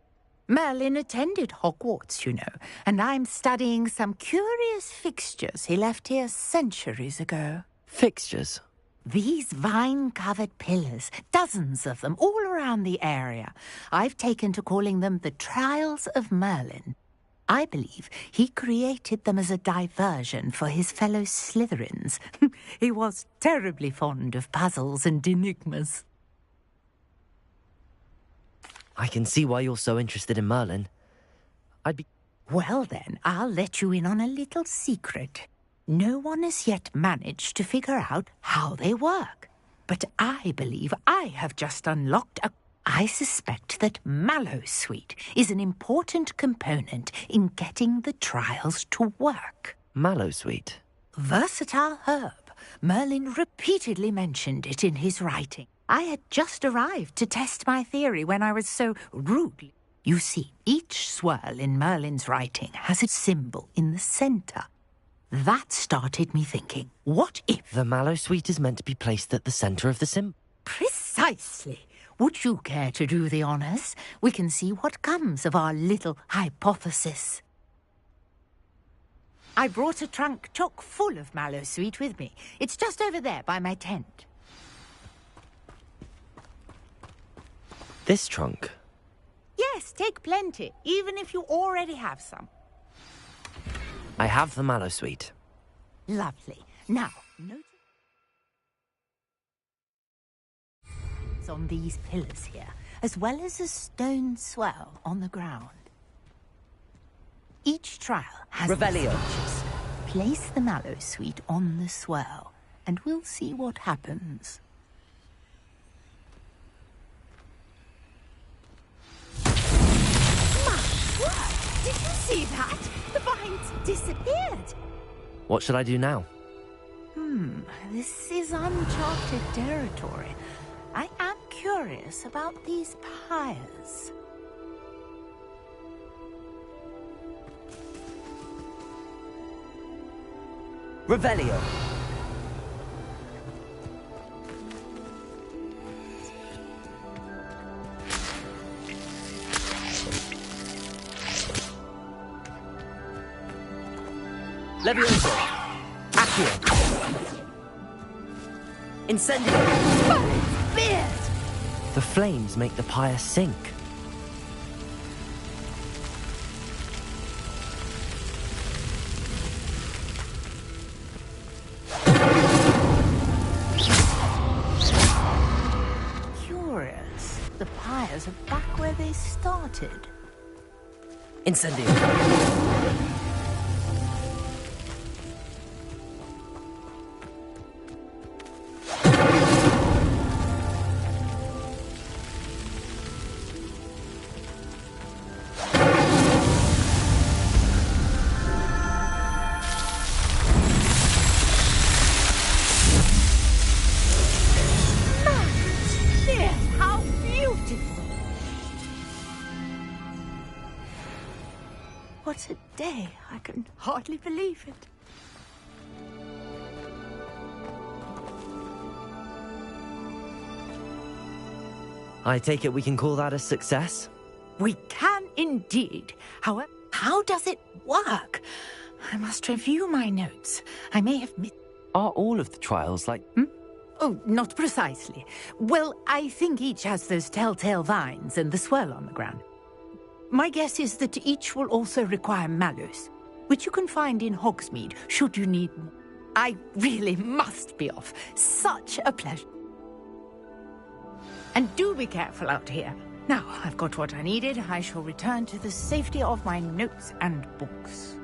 Speaker 19: Merlin attended Hogwarts, you know, and I'm studying some curious fixtures he left here centuries ago.
Speaker 1: Fixtures?
Speaker 19: These vine-covered pillars, dozens of them, all around the area. I've taken to calling them the Trials of Merlin. I believe he created them as a diversion for his fellow Slytherins. He was terribly fond of puzzles and enigmas.
Speaker 1: I can see why you're so interested in Merlin.
Speaker 19: Well then, I'll let you in on a little secret. No one has yet managed to figure out how they work. But I believe I have just unlocked a... I suspect that Mallowsweet is an important component in getting the trials to work.
Speaker 1: Mallowsweet?
Speaker 19: Versatile herb. Merlin repeatedly mentioned it in his writing. I had just arrived to test my theory when I was so rudely... You see, each swirl in Merlin's writing has a symbol in the centre. That started me thinking, what if...
Speaker 1: The Mallowsweet is meant to be placed at the centre of the symbol?
Speaker 19: Precisely. Would you care to do the honours? We can see what comes of our little hypothesis. I brought a trunk chock full of Mallowsweet with me. It's just over there by my tent.
Speaker 1: This trunk?
Speaker 19: Yes, take plenty, even if you already have some.
Speaker 1: I have the Mallowsweet.
Speaker 19: Lovely. Now, notice on these pillars here, as well as a stone swell on the ground. Each trial has
Speaker 1: Revelio.
Speaker 19: switches. Place the Mallowsweet on the swell, and we'll see what happens. Did you see that? The vines disappeared.
Speaker 1: What should I do now?
Speaker 19: This is uncharted territory. I am curious about these pyres.
Speaker 1: Revelio. Levioso. Accio. Incendio.
Speaker 19: Spears!
Speaker 1: The flames make the pyre sink.
Speaker 19: Curious. The pyres are back where they started.
Speaker 1: Incendio.
Speaker 19: How beautiful! What a day. I can hardly believe it.
Speaker 1: I take it we can call that a success?
Speaker 19: We can indeed. However, how does it work? I must review my notes. I may have missed...
Speaker 1: Are all of the trials like...
Speaker 19: Oh, not precisely. Well, I think each has those telltale vines and the swirl on the ground. My guess is that each will also require mallows, which you can find in Hogsmeade, should you need more. I really must be off. Such a pleasure. And do be careful out here. Now, I've got what I needed. I shall return to the safety of my notes and books.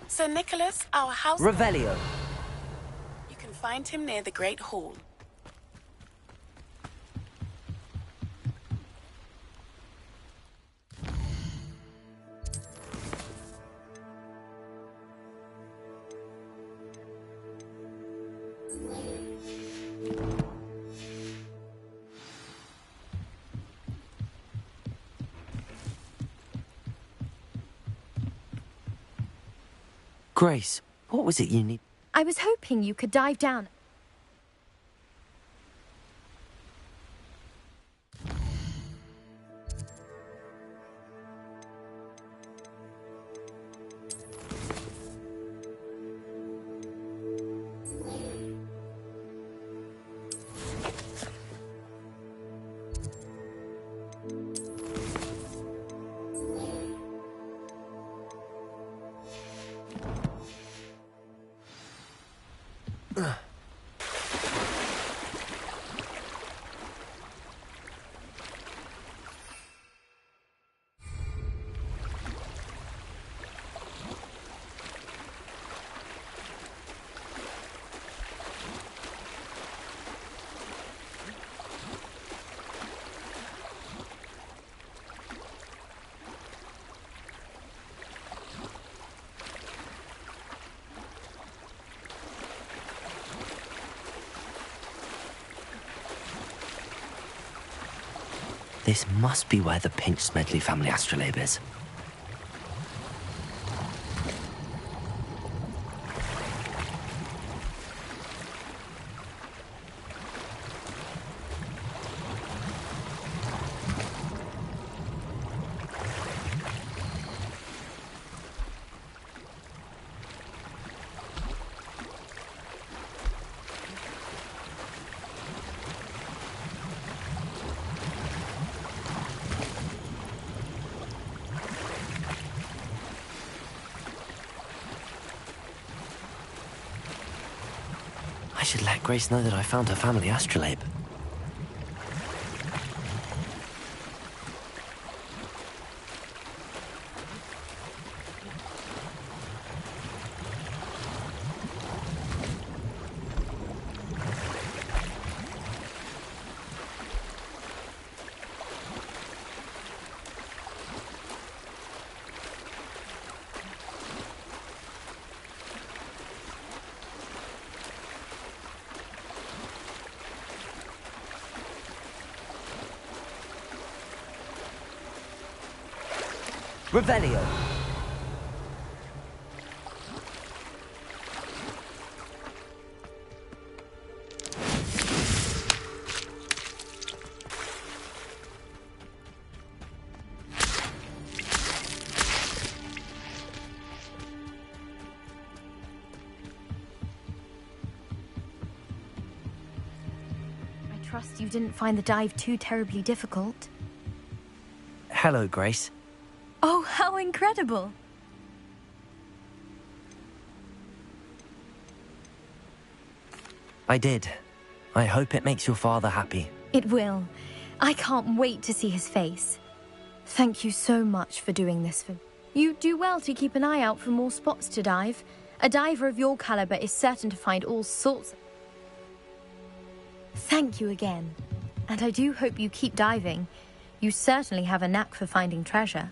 Speaker 10: Sir Nicholas, our house...
Speaker 1: Revelio.
Speaker 10: You can find him near the Great Hall.
Speaker 1: Grace, what was it you need?
Speaker 16: I was hoping you could dive down.
Speaker 1: This must be where the Pinch Smedley family astrolabe is. I should let Grace know that I found her family astrolabe. Revelio.
Speaker 16: trust you didn't find the dive too terribly difficult.
Speaker 1: Hello, Grace.
Speaker 16: Oh, how incredible!
Speaker 1: I did. I hope it makes your father happy.
Speaker 16: It will. I can't wait to see his face. Thank you so much for doing this for me. You do well to keep an eye out for more spots to dive. A diver of your caliber is certain to find all sorts. Thank you again. And I do hope you keep diving. You certainly have a knack for finding treasure.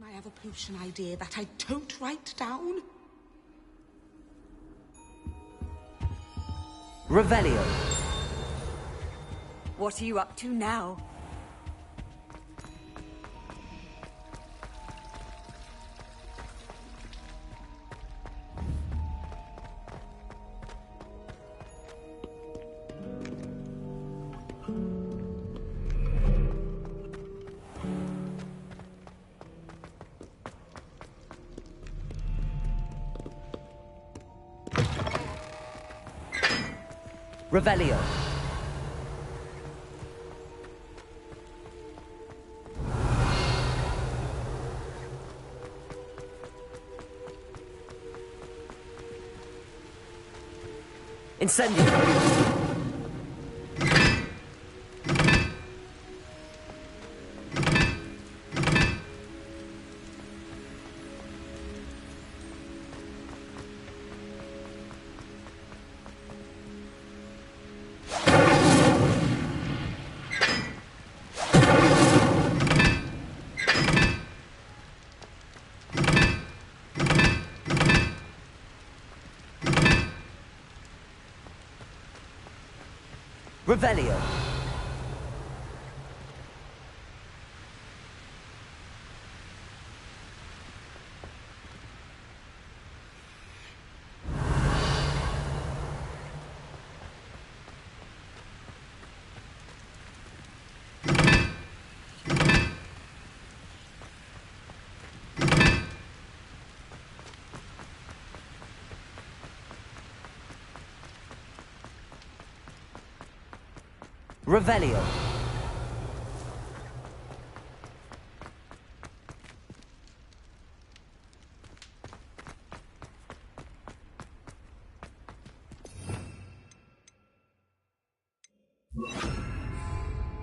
Speaker 21: I have a potion idea that I don't write down.
Speaker 18: Revelio.
Speaker 15: What are you up to now?
Speaker 18: Revelio. Incendio. Revelio. Revelio.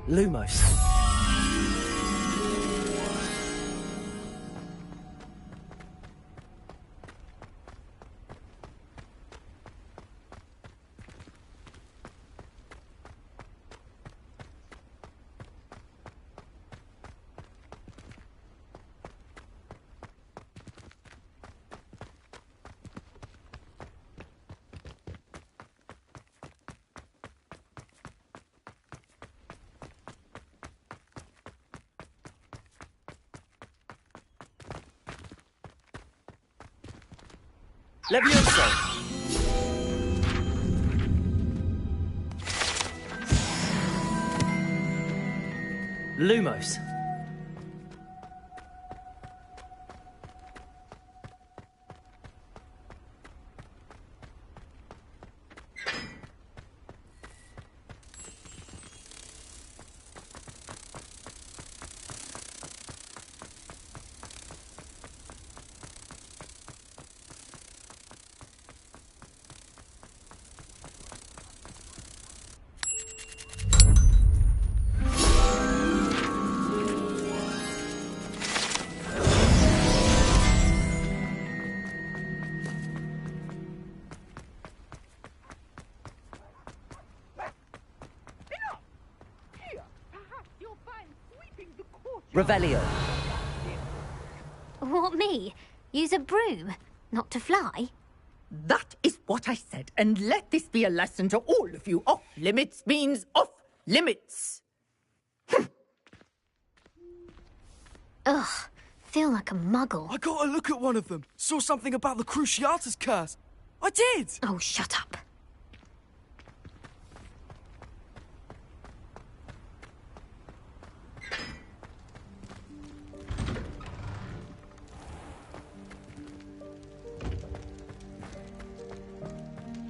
Speaker 1: Lumos.
Speaker 18: Levioso.
Speaker 1: Lumos. Revelio.
Speaker 2: What, me? Use a broom? Not to fly?
Speaker 19: That is what I said, and let this be a lesson to all of you. Off limits means off limits.
Speaker 2: Ugh, feel like a muggle.
Speaker 22: I got a look at one of them. Saw something about the Cruciatus curse. I did!
Speaker 2: Oh, shut up.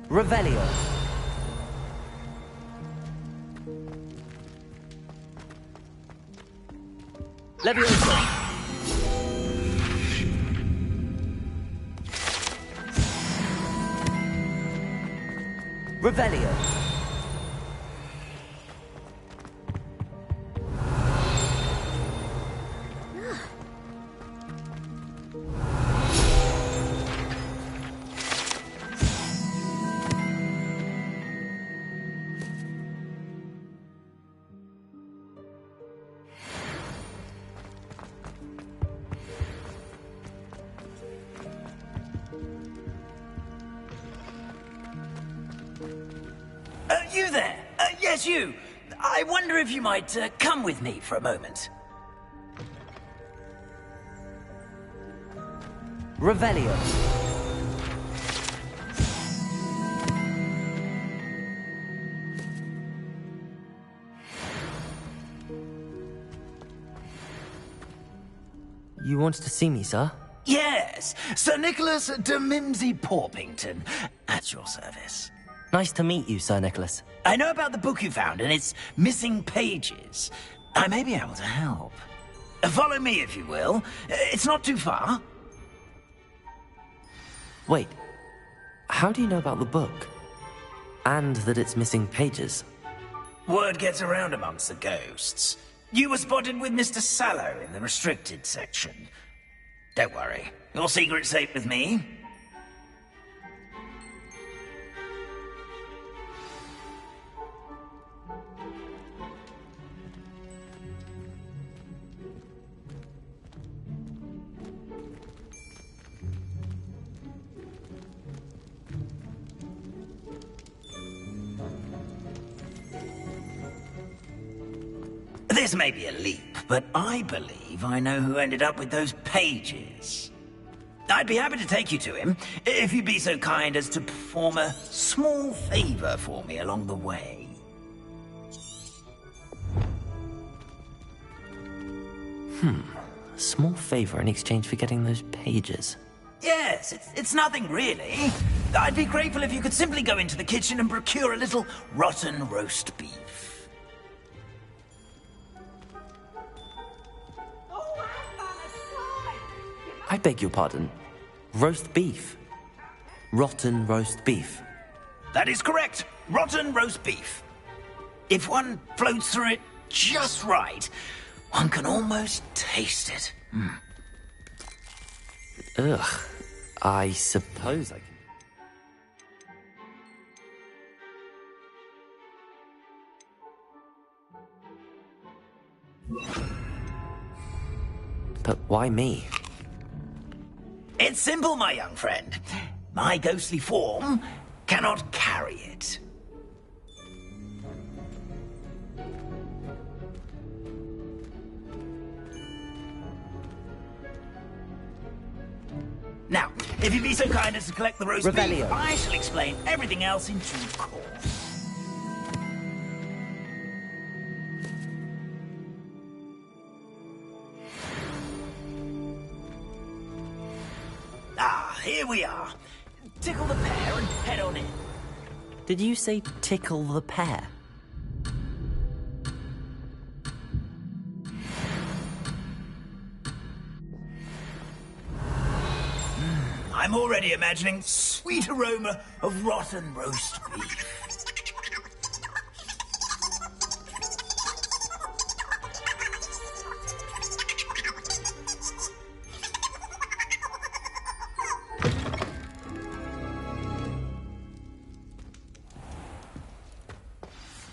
Speaker 1: Revelio. Leviosa. Revelio.
Speaker 23: You there? Yes, you. I wonder if you might come with me for a moment.
Speaker 1: Revelio. You wanted to see me, sir?
Speaker 23: Yes, Sir Nicholas de Mimsy Porpington, at your service.
Speaker 1: Nice to meet you, Sir Nicholas.
Speaker 23: I know about the book you found and its missing pages. I may be able to help. Follow me, if you will. It's not too far.
Speaker 1: Wait, how do you know about the book? And that it's missing pages?
Speaker 23: Word gets around amongst the ghosts. You were spotted with Mr. Sallow in the restricted section. Don't worry, your secret's safe with me. This may be a leap, but I believe I know who ended up with those pages. I'd be happy to take you to him, if you'd be so kind as to perform a small favor for me along the way.
Speaker 1: A small favor in exchange for getting those pages.
Speaker 23: Yes, it's nothing really. I'd be grateful if you could simply go into the kitchen and procure a little rotten roast beef.
Speaker 1: I beg your pardon. Roast beef. Rotten roast beef.
Speaker 23: That is correct. Rotten roast beef. If one floats through it just right, one can almost taste it.
Speaker 1: Ugh. I suppose I can. But why me?
Speaker 23: It's simple, my young friend. My ghostly form cannot carry it. Now, if you'd be so kind as to collect the roast
Speaker 1: Revelio.
Speaker 23: beef, I shall explain everything else in due course. here we are. Tickle the pear and head on in.
Speaker 1: Did you say tickle the pear?
Speaker 23: I'm already imagining sweet aroma of rotten roast beef.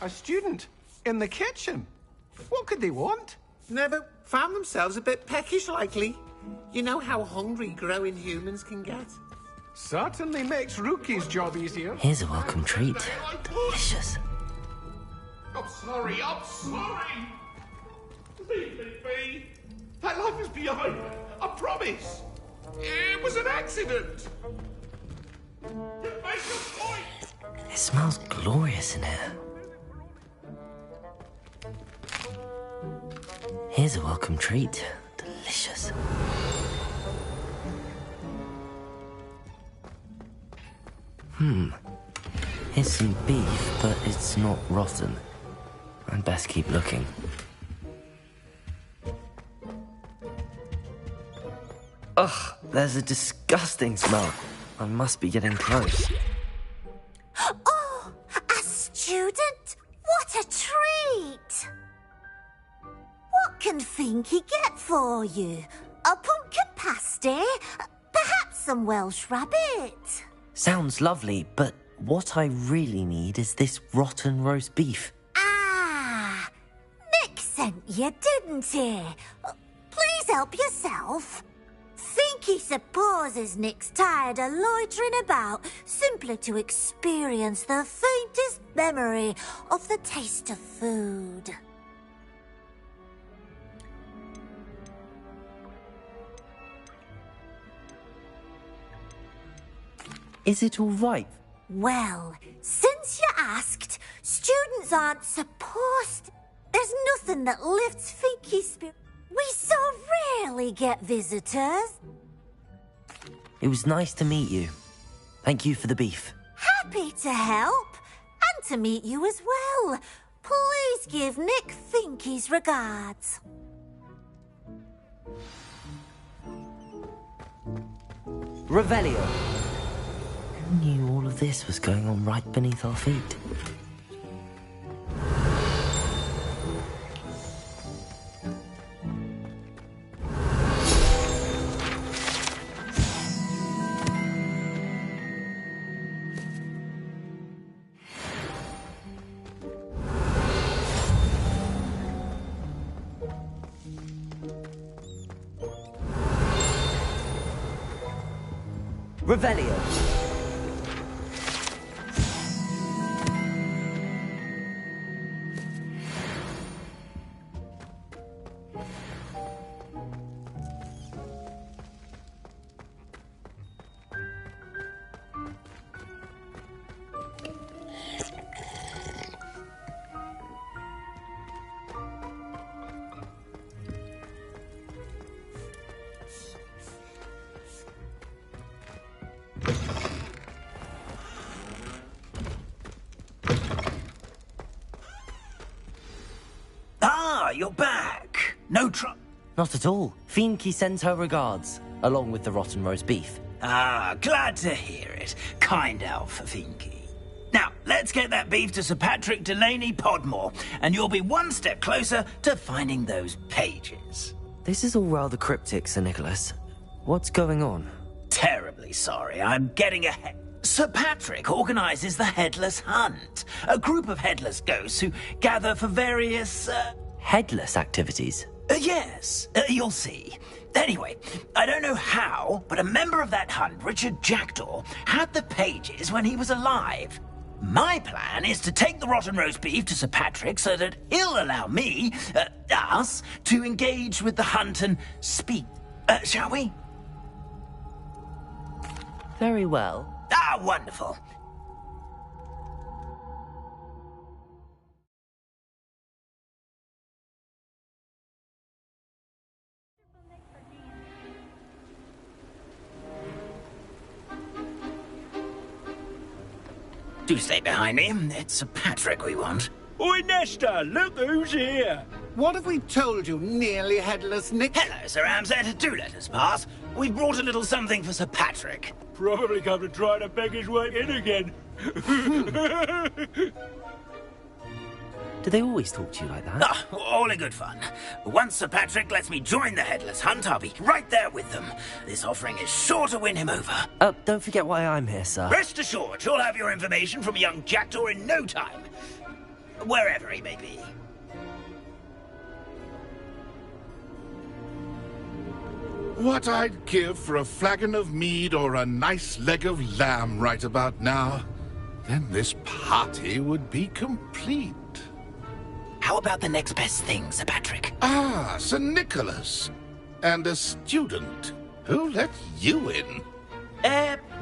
Speaker 4: A student in the kitchen. What could they want?
Speaker 6: Never found themselves a bit peckish, likely. You know how hungry growing humans can get.
Speaker 4: Certainly makes Rookie's job easier.
Speaker 1: Here's a welcome treat. Delicious.
Speaker 17: I'm sorry. Leave me be. That life is behind me. I promise. It was an accident. Make a point.
Speaker 1: It smells glorious in here. Here's a welcome treat. Delicious. Here's some beef, but it's not rotten. I'd best keep looking. Ugh, there's a disgusting smell. I must be getting close.
Speaker 7: Oh, a student? What a treat! What can Finky get for you? A pumpkin pasty? Perhaps some Welsh rabbit?
Speaker 1: Sounds lovely, but what I really need is this rotten roast beef.
Speaker 7: Ah, Nick sent you, didn't he? Please help yourself. Finky supposes Nick's tired of loitering about simply to experience the faintest memory of the taste of food.
Speaker 1: Is it all right?
Speaker 7: Well, since you asked, students aren't supposed... There's nothing that lifts Finky's spirit. We so rarely get visitors.
Speaker 1: It was nice to meet you. Thank you for the beef.
Speaker 7: Happy to help. And to meet you as well. Please give Nick Finky's regards.
Speaker 1: Revelio. Who knew all of this was going on right beneath our feet? Revelio.
Speaker 23: Ah, you're back. No trouble.
Speaker 1: Not at all. Finky sends her regards, along with the rotten roast beef.
Speaker 23: Ah, glad to hear it. Kind elf, Finky. Now, let's get that beef to Sir Patrick Delaney Podmore, and you'll be one step closer to finding those pages.
Speaker 1: This is all rather cryptic, Sir Nicholas. What's going on?
Speaker 23: Terribly sorry, I'm getting ahead. Sir Patrick organises the Headless Hunt, a group of headless ghosts who gather for various,
Speaker 1: Headless activities?
Speaker 23: Yes, you'll see. Anyway, I don't know how, but a member of that hunt, Richard Jackdaw, had the pages when he was alive. My plan is to take the rotten roast beef to Sir Patrick so that he'll allow me, us, to engage with the hunt and speak. Shall we?
Speaker 1: Very well.
Speaker 23: Ah, wonderful. Do stay behind me. It's Sir Patrick we want.
Speaker 20: Oi, Nesta, look who's here.
Speaker 6: What have we told you, nearly headless Nick?
Speaker 23: Hello, Sir Ramsay. Do let us pass. We've brought a little something for Sir Patrick.
Speaker 20: Probably come to try to beg his way in again.
Speaker 1: Do they always talk to you like that?
Speaker 23: Ah, all in good fun. Once Sir Patrick lets me join the Headless Hunt, I'll be right there with them. This offering is sure to win him over.
Speaker 1: Don't forget why I'm here, sir.
Speaker 23: Rest assured, you'll have your information from a young jackdaw in no time. Wherever he may be.
Speaker 17: What I'd give for a flagon of mead or a nice leg of lamb right about now. Then this party would be complete.
Speaker 23: How about the next best thing, Sir Patrick?
Speaker 17: Ah, Sir Nicholas. And a student. Who let you in?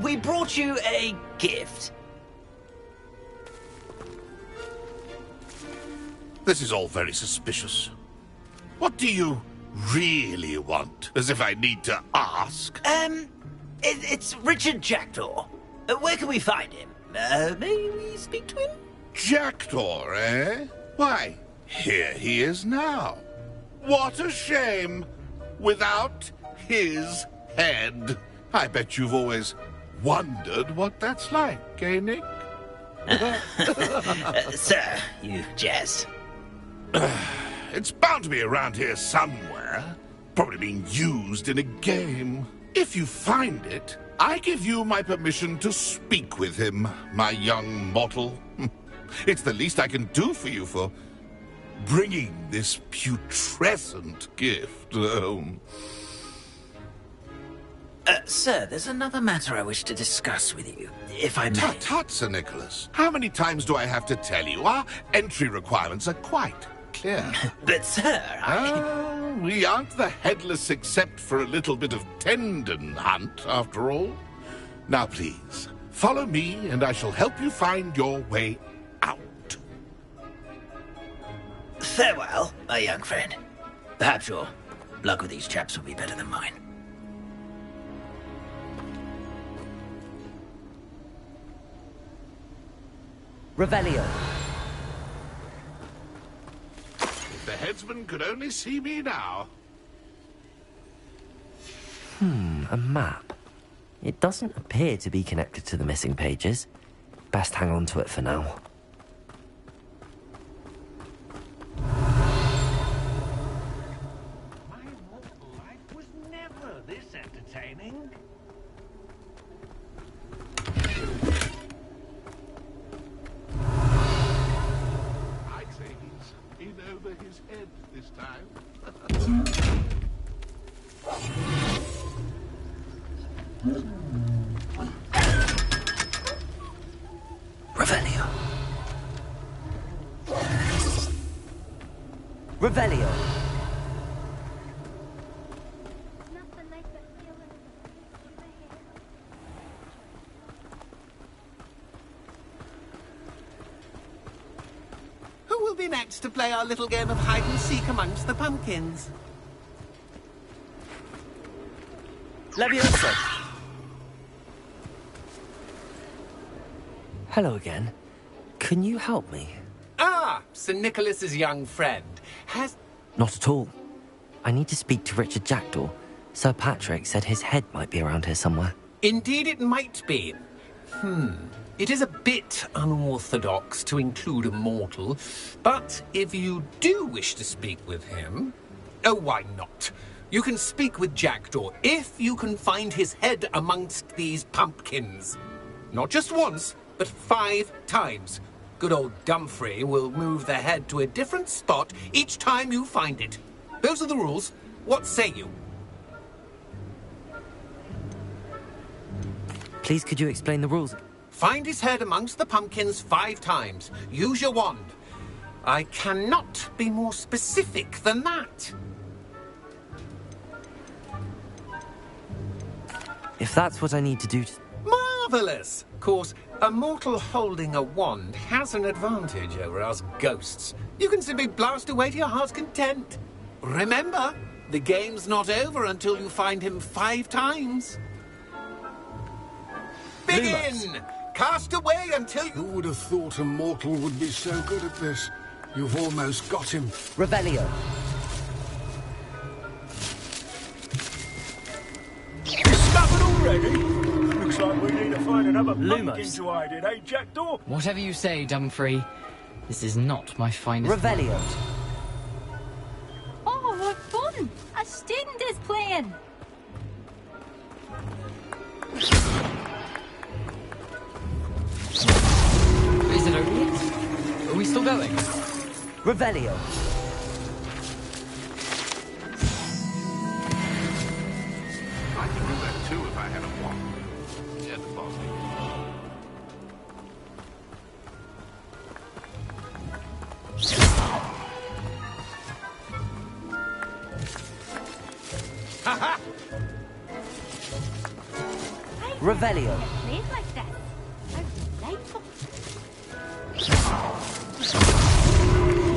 Speaker 23: We brought you a gift.
Speaker 17: This is all very suspicious. What do you really want? As if I need to ask.
Speaker 23: It's Richard Jackdaw. Where can we find him? May we speak to him?
Speaker 17: Jackdaw, eh? Why, here he is now. What a shame. Without his head. I bet you've always wondered what that's like, eh, Nick?
Speaker 23: Sir, you jest.
Speaker 17: It's bound to be around here somewhere. Probably being used in a game. If you find it, I give you my permission to speak with him, my young mortal. It's the least I can do for you for bringing this putrescent gift home.
Speaker 23: Sir, there's another matter I wish to discuss with you, if I may.
Speaker 17: Tut, Sir Nicholas. How many times do I have to tell you? Our entry requirements are quite clear.
Speaker 23: But, sir,
Speaker 17: we aren't the headless except for a little bit of tendon hunt, after all. Now, please, follow me, and I shall help you find your way out.
Speaker 23: Farewell, my young friend. Perhaps your luck with these chaps will be better than mine.
Speaker 1: Revelio.
Speaker 17: If the headsman could only see me now.
Speaker 1: A map. It doesn't appear to be connected to the missing pages. Best hang on to it for now.
Speaker 20: My mortal life was never this entertaining.
Speaker 17: I'd say he's in over his head this time.
Speaker 1: Revelio. Revelio.
Speaker 6: Who will be next to play our little game of hide-and-seek amongst the pumpkins?
Speaker 1: Leviosa. Hello again. Can you help me?
Speaker 6: Ah, Sir Nicholas's young friend. Has...
Speaker 1: Not at all. I need to speak to Richard Jackdaw. Sir Patrick said his head might be around here somewhere.
Speaker 6: Indeed it might be. It is a bit unorthodox to include a mortal, but if you do wish to speak with him... Oh, why not? You can speak with Jackdaw if you can find his head amongst these pumpkins. Not just once, but 5 times. Good old Dumfrey will move the head to a different spot each time you find it. Those are the rules. What say you?
Speaker 1: Please, could you explain the rules?
Speaker 6: Find his head amongst the pumpkins 5 times. Use your wand. I cannot be more specific than that.
Speaker 1: If that's what I need to do to...
Speaker 6: Marvellous! Of course, a mortal holding a wand has an advantage over us ghosts. You can simply blast away to your heart's content. Remember, the game's not over until you find him 5 times. Begin!
Speaker 4: Cast away until you...
Speaker 5: Who would have thought a mortal would be so good at this? You've almost got him.
Speaker 18: Revelio.
Speaker 20: Discovered already? Looks like we need to find another pumpkin
Speaker 14: Lumos.
Speaker 20: to hide in, eh, Jackdaw?
Speaker 14: Whatever you say, Dumfrey. This is not my finest.
Speaker 18: Revelio.
Speaker 8: Oh, what fun! A student is playing!
Speaker 14: Is it over yet? Are we still going?
Speaker 18: Revelio.
Speaker 17: I could do that too if I had a wand. Yeah, the boss.
Speaker 4: Ha-ha!
Speaker 18: Revelio.
Speaker 8: Played like that. How delightful.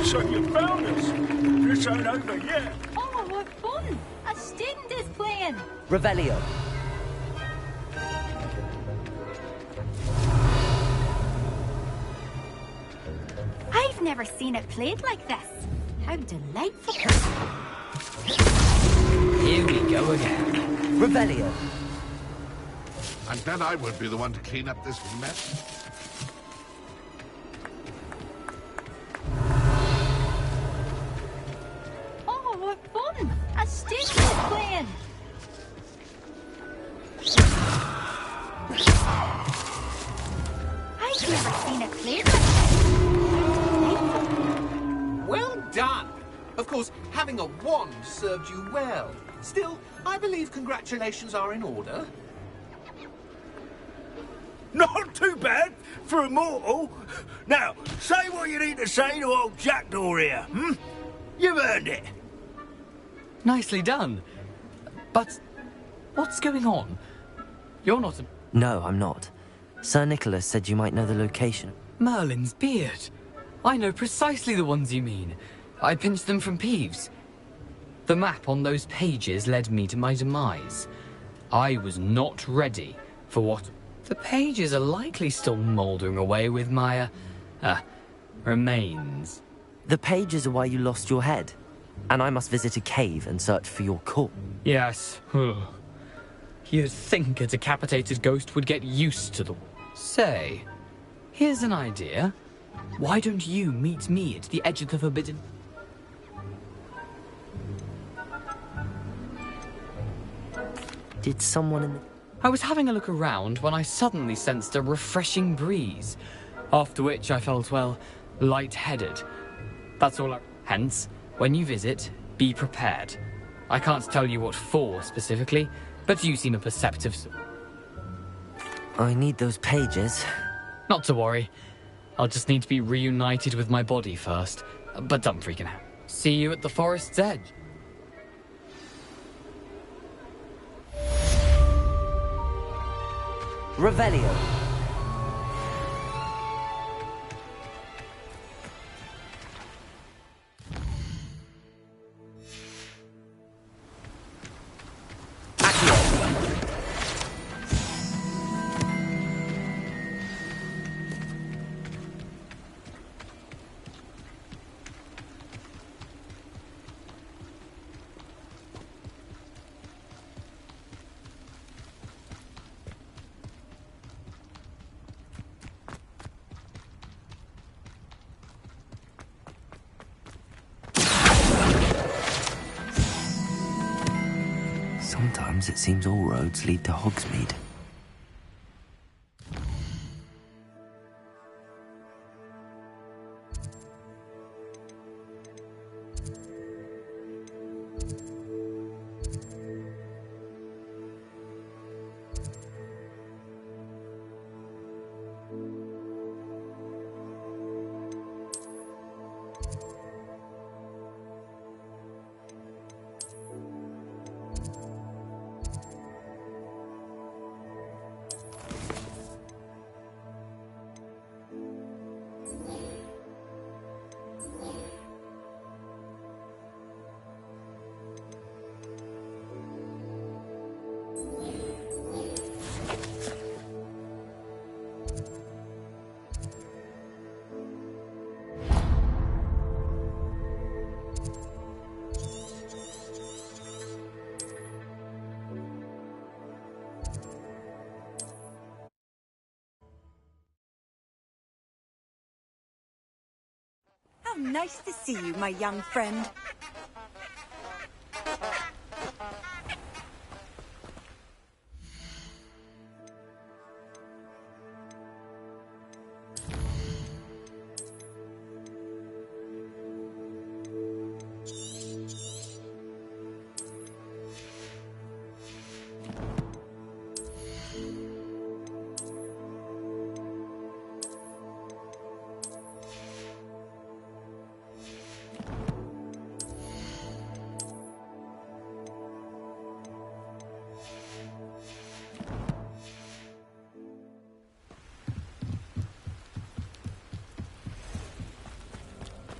Speaker 20: So you found us. This ain't over yet.
Speaker 8: Oh, what fun! A student is playing!
Speaker 18: Revelio.
Speaker 8: I've never seen it played like this. How delightful.
Speaker 14: Here we go again.
Speaker 18: Revelio.
Speaker 17: I'm glad I won't be the one to clean up this mess.
Speaker 8: Oh, what fun! A student is playing! I've never seen it played like this.
Speaker 6: Well done. Of course, having a wand served you well. Still, I believe congratulations are in order.
Speaker 20: Not too bad for a mortal. Now, say what you need to say to old Jackdaw here, hmm? You've earned it.
Speaker 14: Nicely done. But what's going on? You're not a...
Speaker 1: No, I'm not. Sir Nicholas said you might know the location.
Speaker 14: Merlin's beard. I know precisely the ones you mean. I pinched them from Peeves. The map on those pages led me to my demise. I was not ready for what... The pages are likely still mouldering away with my, remains.
Speaker 1: The pages are why you lost your head. And I must visit a cave and search for your core.
Speaker 14: Yes. You'd think a decapitated ghost would get used to the... Say, here's an idea. Why don't you meet me at the edge of the forbidden...
Speaker 1: Did someone in the...
Speaker 14: I was having a look around when I suddenly sensed a refreshing breeze, after which I felt, well, lightheaded. That's all I... Hence, when you visit, be prepared. I can't tell you what for specifically, but you seem a perceptive...
Speaker 1: I need those pages.
Speaker 14: Not to worry. I'll just need to be reunited with my body first. But don't freaking out. See you at the forest's edge.
Speaker 18: Revelio.
Speaker 1: Sometimes it seems all roads lead to Hogsmeade.
Speaker 15: How nice to see you, my young friend.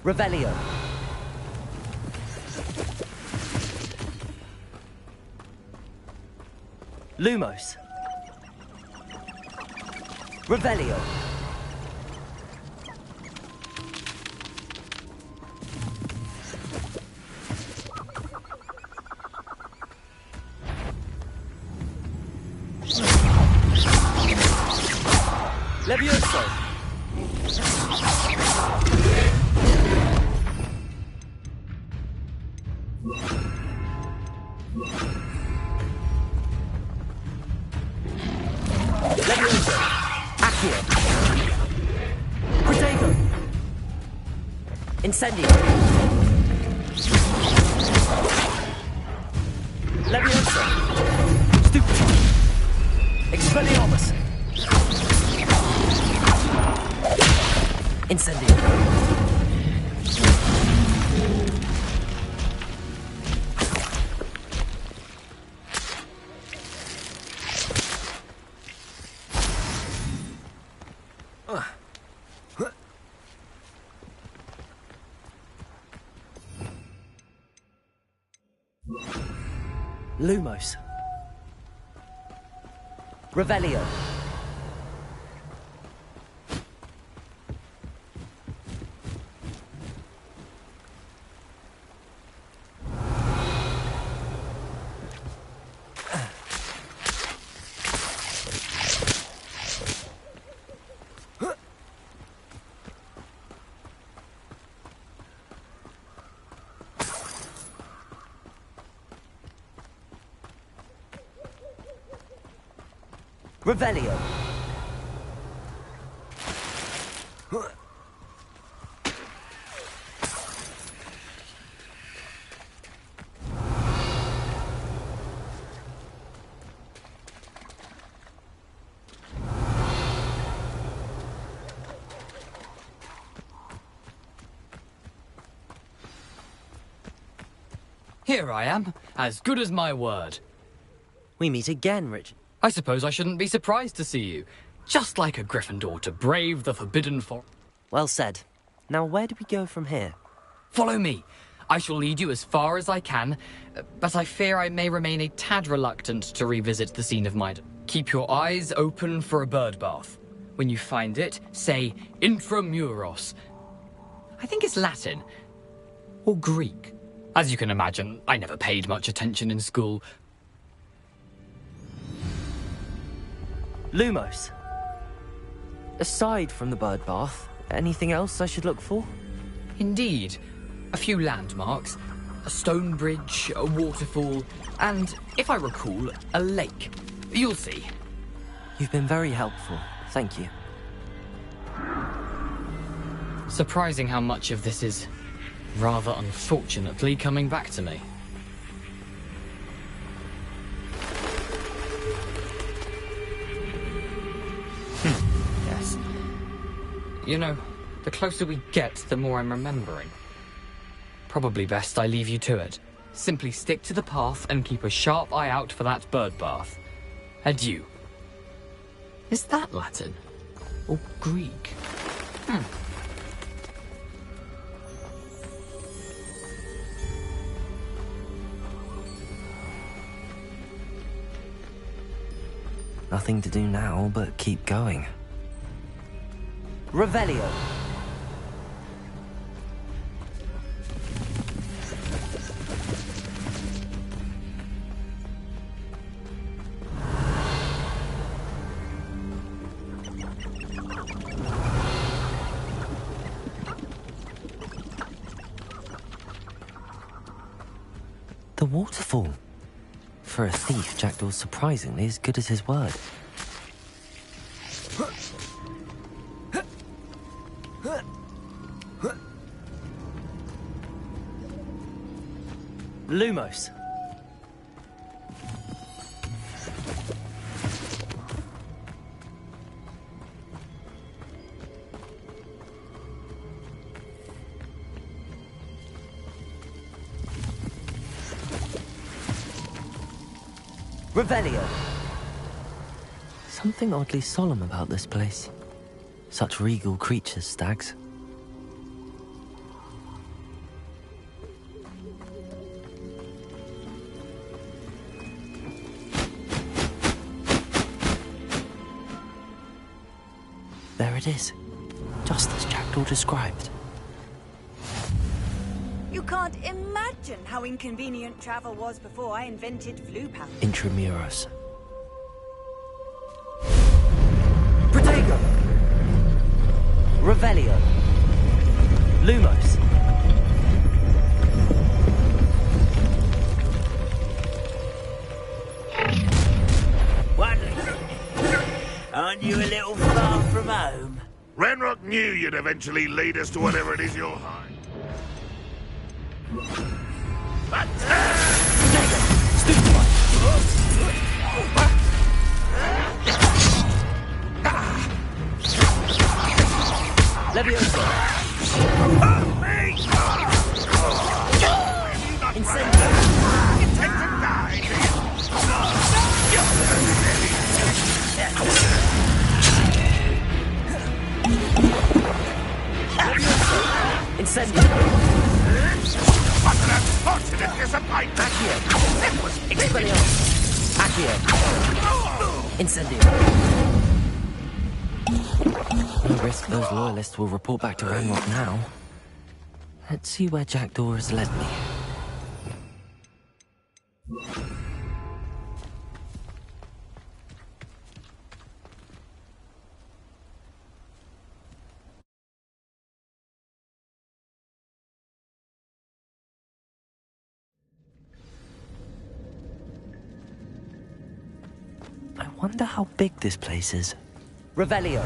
Speaker 1: Revelio. Lumos. Revelio. Levioso. Levioso. Accio. Protego. Incendio. Levioso. Stupid. Expelliarmus. Incendio. Lumos. Revelio. Revelio.
Speaker 14: Here I am, as good as my word.
Speaker 1: We meet again, Richard.
Speaker 14: I suppose I shouldn't be surprised to see you. Just like a Gryffindor to brave the Forbidden Forest.
Speaker 1: Well said. Now where do we go from here?
Speaker 14: Follow me. I shall lead you as far as I can, but I fear I may remain a tad reluctant to revisit the scene of my... Keep your eyes open for a bird bath. When you find it, say Intramuros. I think it's Latin. Or Greek. As you can imagine, I never paid much attention in school.
Speaker 1: Lumos. Aside from the bird bath, anything else I should look for?
Speaker 14: Indeed. A few landmarks, a stone bridge, a waterfall, and, if I recall, a lake. You'll see.
Speaker 1: You've been very helpful. Thank you.
Speaker 14: Surprising how much of this is, rather unfortunately, coming back to me. Yes. You know, the closer we get, the more I'm remembering. Probably best I leave you to it. Simply stick to the path and keep a sharp eye out for that bird bath. Adieu. Is that Latin? Or Greek?
Speaker 1: Nothing to do now but keep going. Revelio. the waterfall. For a thief, Jackdaw's surprisingly as good as his word. Lumos. Revelio. Something oddly solemn about this place. Such regal creatures, stags. There it is, just as Jackdaw described.
Speaker 15: You can't imagine how inconvenient travel was before I invented Flupal.
Speaker 1: Intramuros.
Speaker 13: Protego! Revelio. Lumos.
Speaker 23: Aren't you a little far from home?
Speaker 17: Ranrock knew you'd eventually lead us to whatever it is you'll hide.
Speaker 13: Levioso. Incendio. Incendio.
Speaker 17: What an unfortunate disappointment!
Speaker 13: Accio. Expelliarmus. Accio. Incendio.
Speaker 1: No risk those loyalists will report back to Ranrock now. Let's see where Jackdaw has led me. I wonder how big this place is.
Speaker 13: Revelio.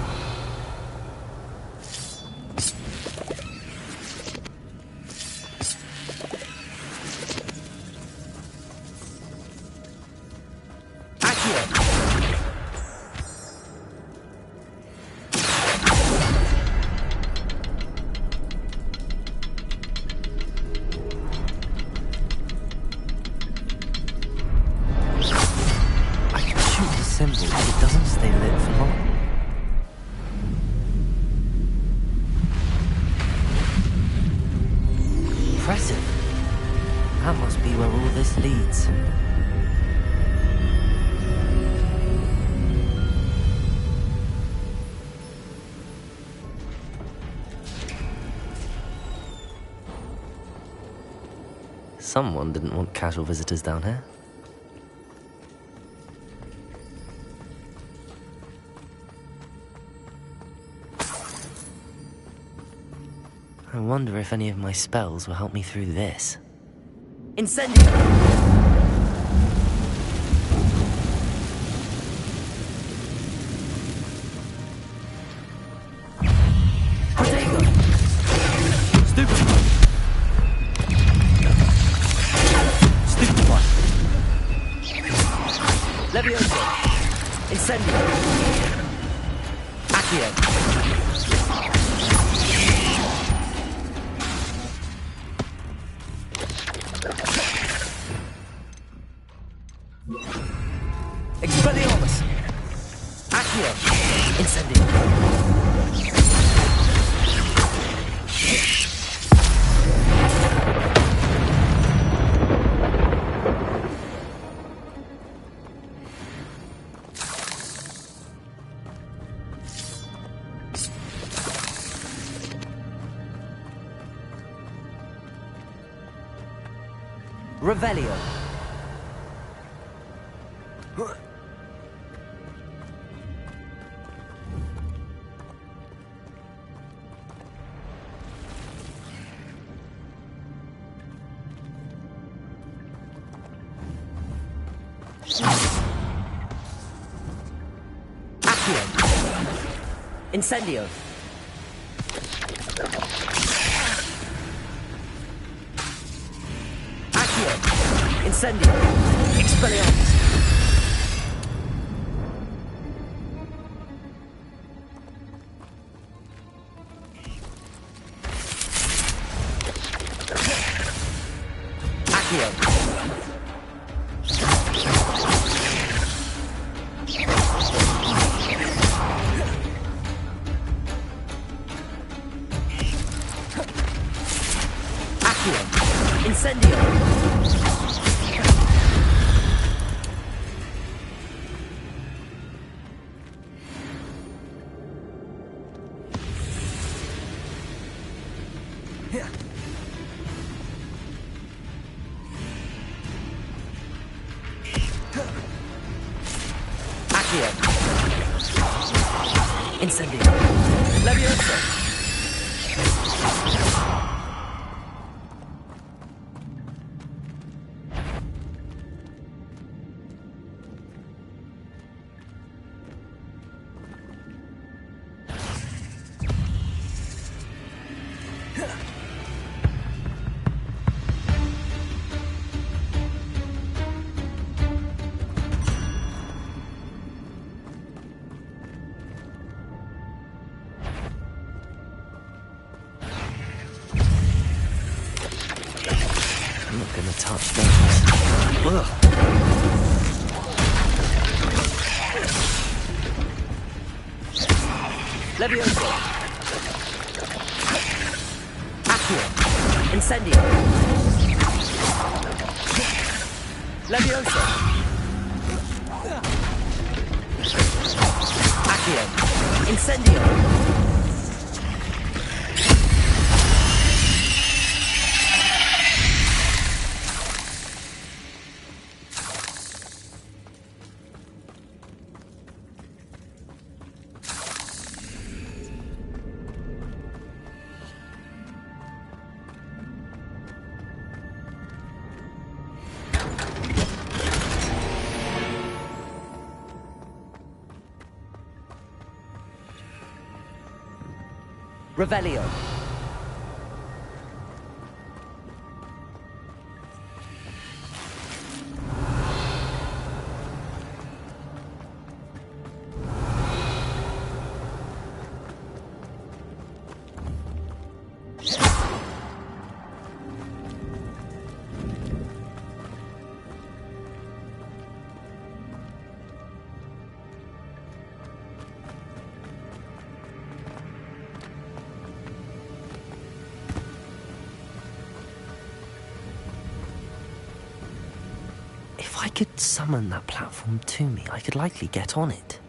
Speaker 1: Someone didn't want casual visitors down here. I wonder if any of my spells will help me through this.
Speaker 13: Incendio! Levioso. Incendio. Accio. Expelliarmus. Accio. Incendio. Revelio.
Speaker 9: Accio. Incendio. Accio. Incendio. Expelliarmus. Incendio. Levioso.
Speaker 1: touch those. Ugh.
Speaker 9: Levioso. Accio. Incendio. Levioso. Accio. Incendio. Revelio.
Speaker 1: If I could summon that platform to me, I could likely get on it.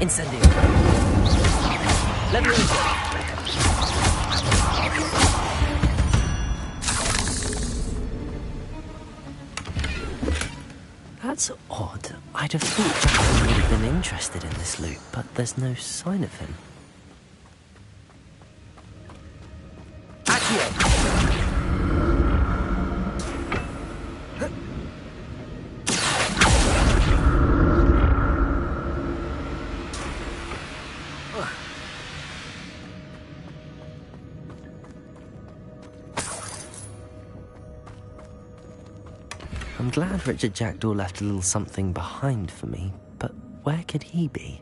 Speaker 9: Incendio. Levioso.
Speaker 1: That's odd. I'd have thought Jackson would have been interested in this loot, but there's no sign of him. I'm glad Richard Jackdaw left a little something behind for me, but where could he be?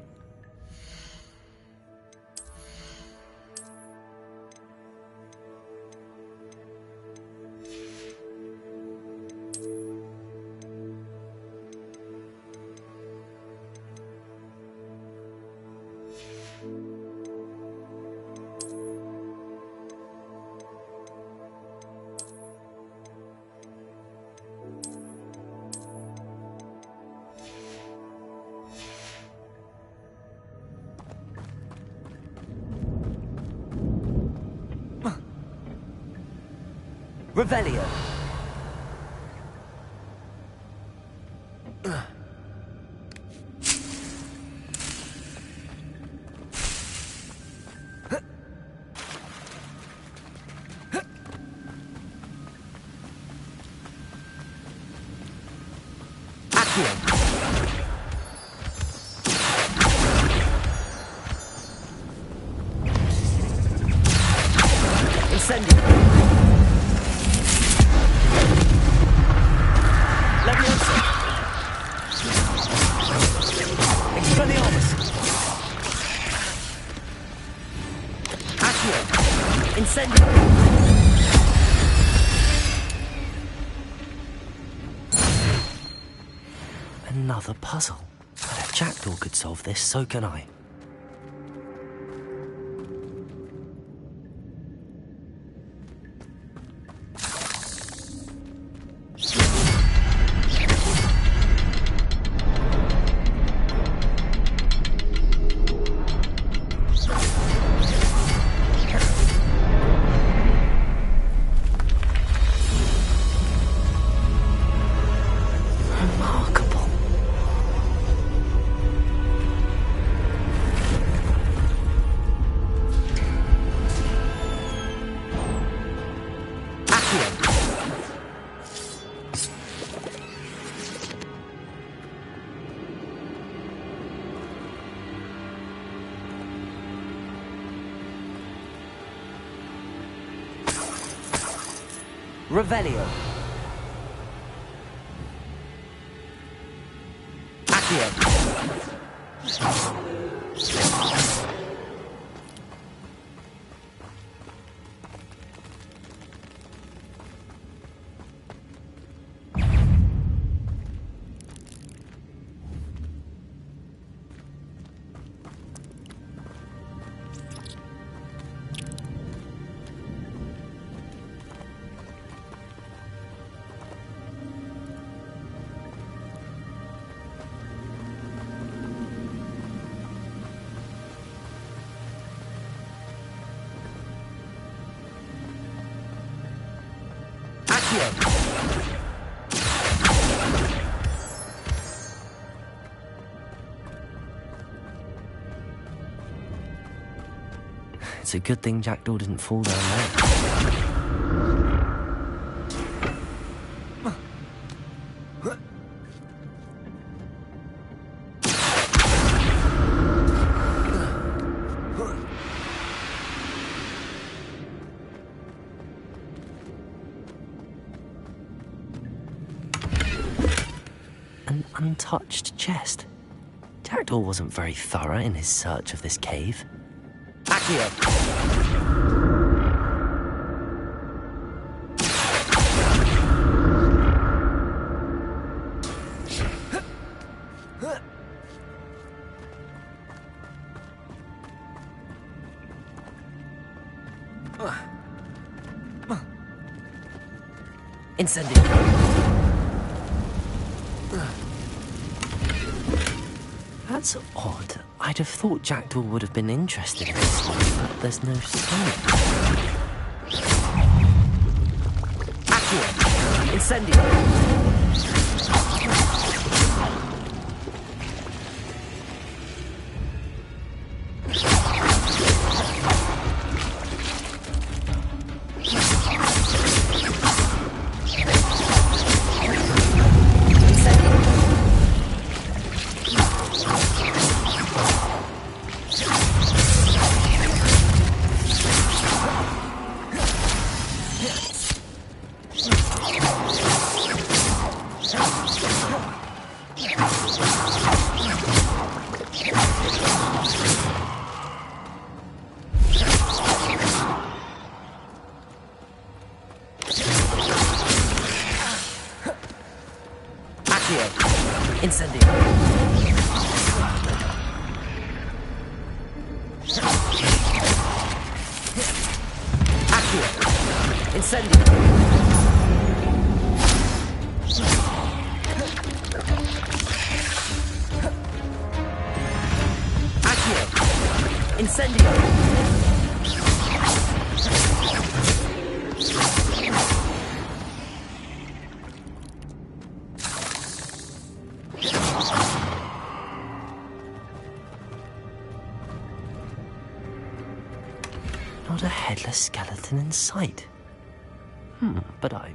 Speaker 9: Revelio. Accio. Incendio. Leviosa. Expelliarmus. Accio. Incendio.
Speaker 1: Another puzzle. But if Jackdaw could solve this, so can I.
Speaker 9: Revelio. Accio.
Speaker 1: It's a good thing Jackdaw didn't fall down there. An untouched chest. Jackdaw wasn't very thorough in his search of this cave.
Speaker 9: Accio. Incendio.
Speaker 1: That's odd. I'd have thought Jackdaw would have been interested in this, but there's no sign.
Speaker 9: Accio. Incendio. Incendio. Accio. Incendio. Accio. Incendio.
Speaker 1: Not a headless skeleton in sight. But I...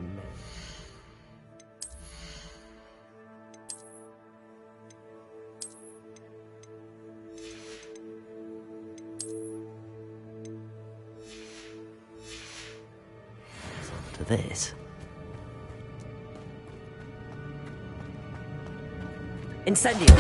Speaker 1: this.
Speaker 9: Incendio.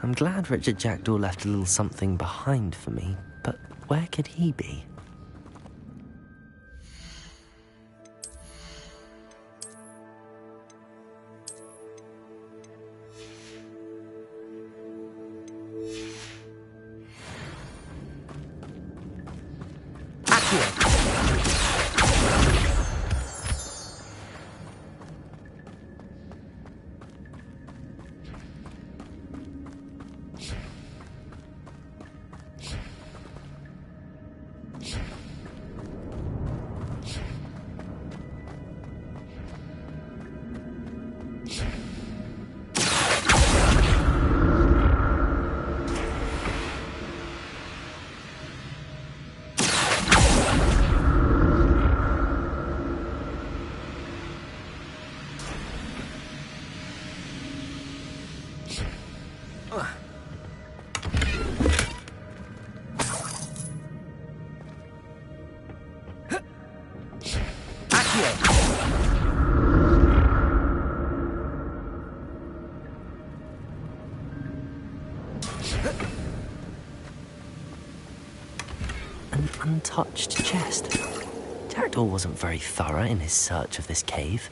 Speaker 1: I'm glad Richard Jackdaw left a little something behind for me, but where could he be? An untouched chest. Jackdaw wasn't very thorough in his search of this cave.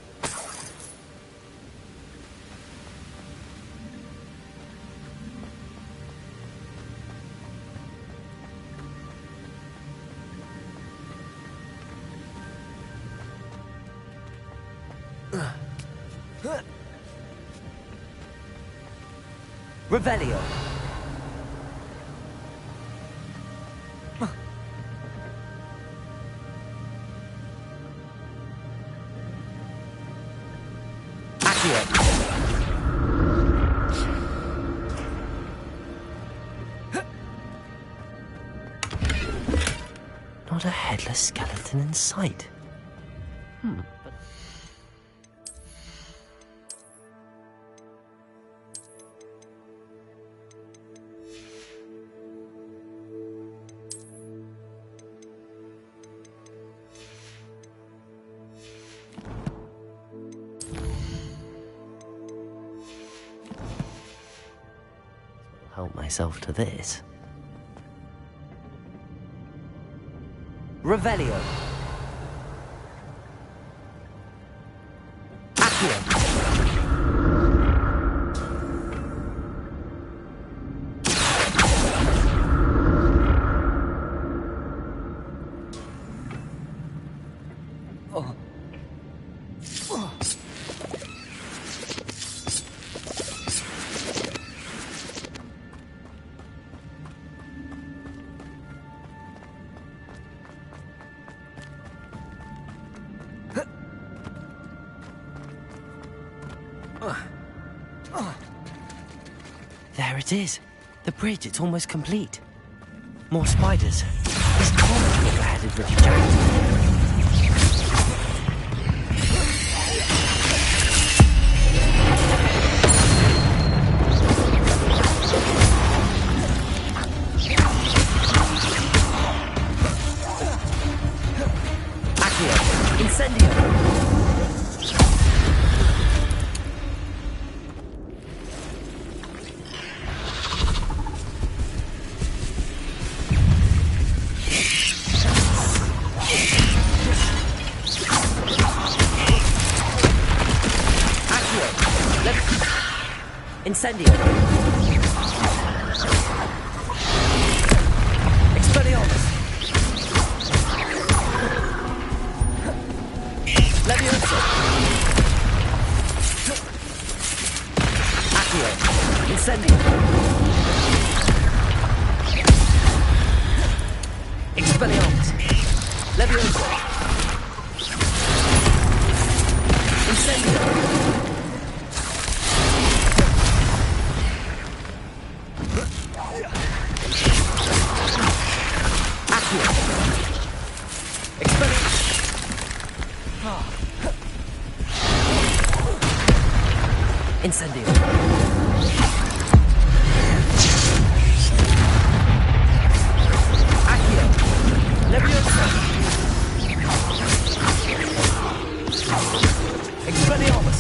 Speaker 9: Revelio.
Speaker 1: Not a headless skeleton in sight. Help myself to this.
Speaker 9: Revelio.
Speaker 1: There it is. The bridge, it's almost complete. More spiders. This can't be what beheaded Richard Jackson.
Speaker 9: Incendio. Expelliarmus. Leviosa. Accio. Incendio. Expelliarmus. Leviosa. Incendio. Incendio. Accio. Leviosa. Expelliarmus.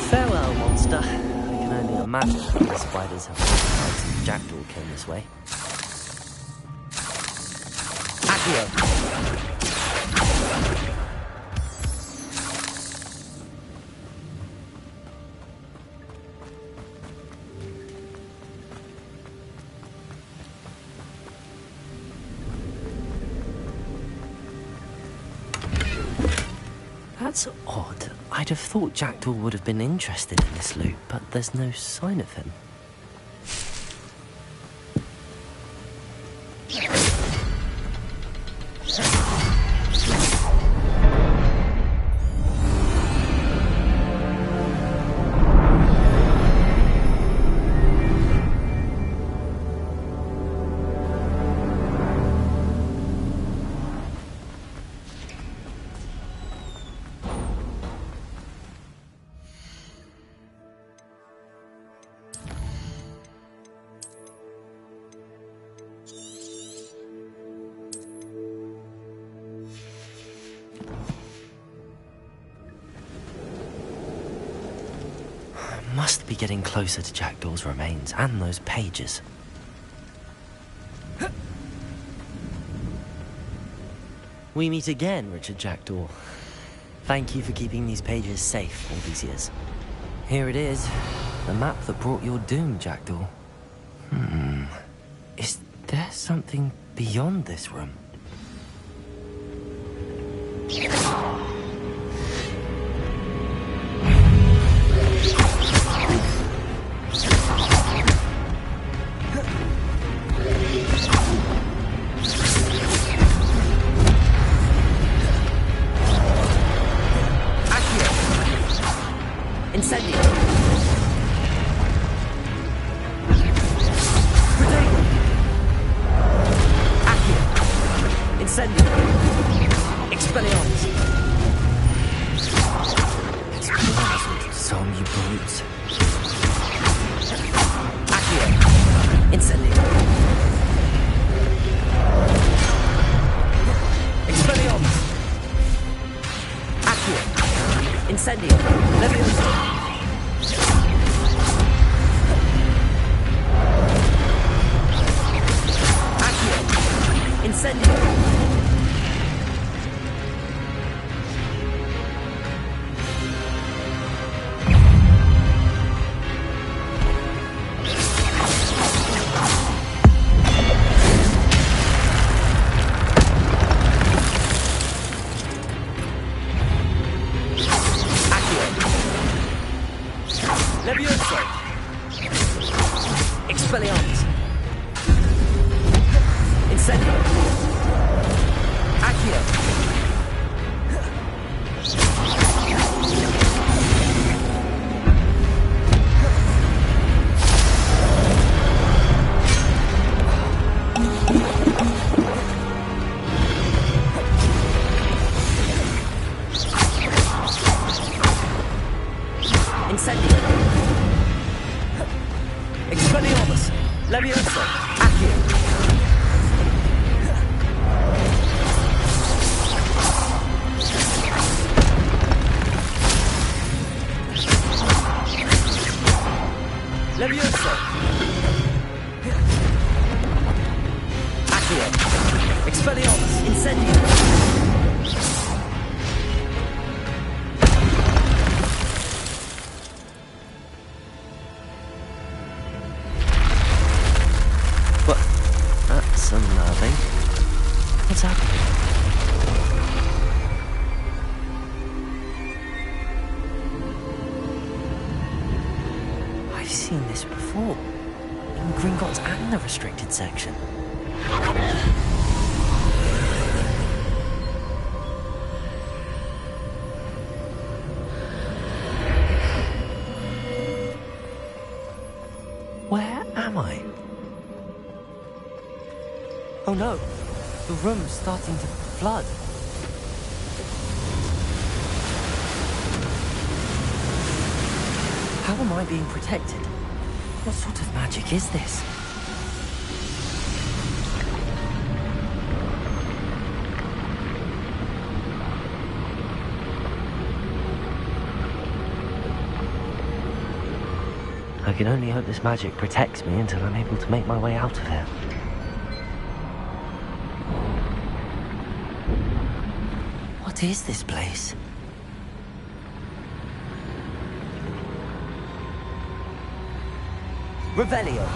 Speaker 1: Farewell, monster. I can only imagine how the spiders have some jackdaw came this way.
Speaker 9: Accio.
Speaker 1: That's odd. I'd have thought Jackdaw would have been interested in this loot, but there's no sign of him. Must be getting closer to Jackdaw's remains and those pages. We meet again, Richard Jackdaw. Thank you for keeping these pages safe all these years. Here it is, the map that brought your doom, Jackdaw. Is there something beyond this room?
Speaker 9: Incendio. Accio. Incendio. Expelliarmus.
Speaker 1: Expelliarmus will disarm you brutes.
Speaker 9: Accio. Incendio. Expelliarmus. Accio. Incendio. Leviosa. Incendio. Leviosa. Expelliarmus. Incendio. Accio. Incendio. Expelliarmus. Levioso. Accio. Levioso. Accio. Expelliarmus. Incendio.
Speaker 1: That's unnerving. What's happening? I've seen this before. In Gringotts and the restricted section. Where am I? Oh no, the room's starting to flood. How am I being protected? What sort of magic is this? I can only hope this magic protects me until I'm able to make my way out of here. What is this place? Revelio.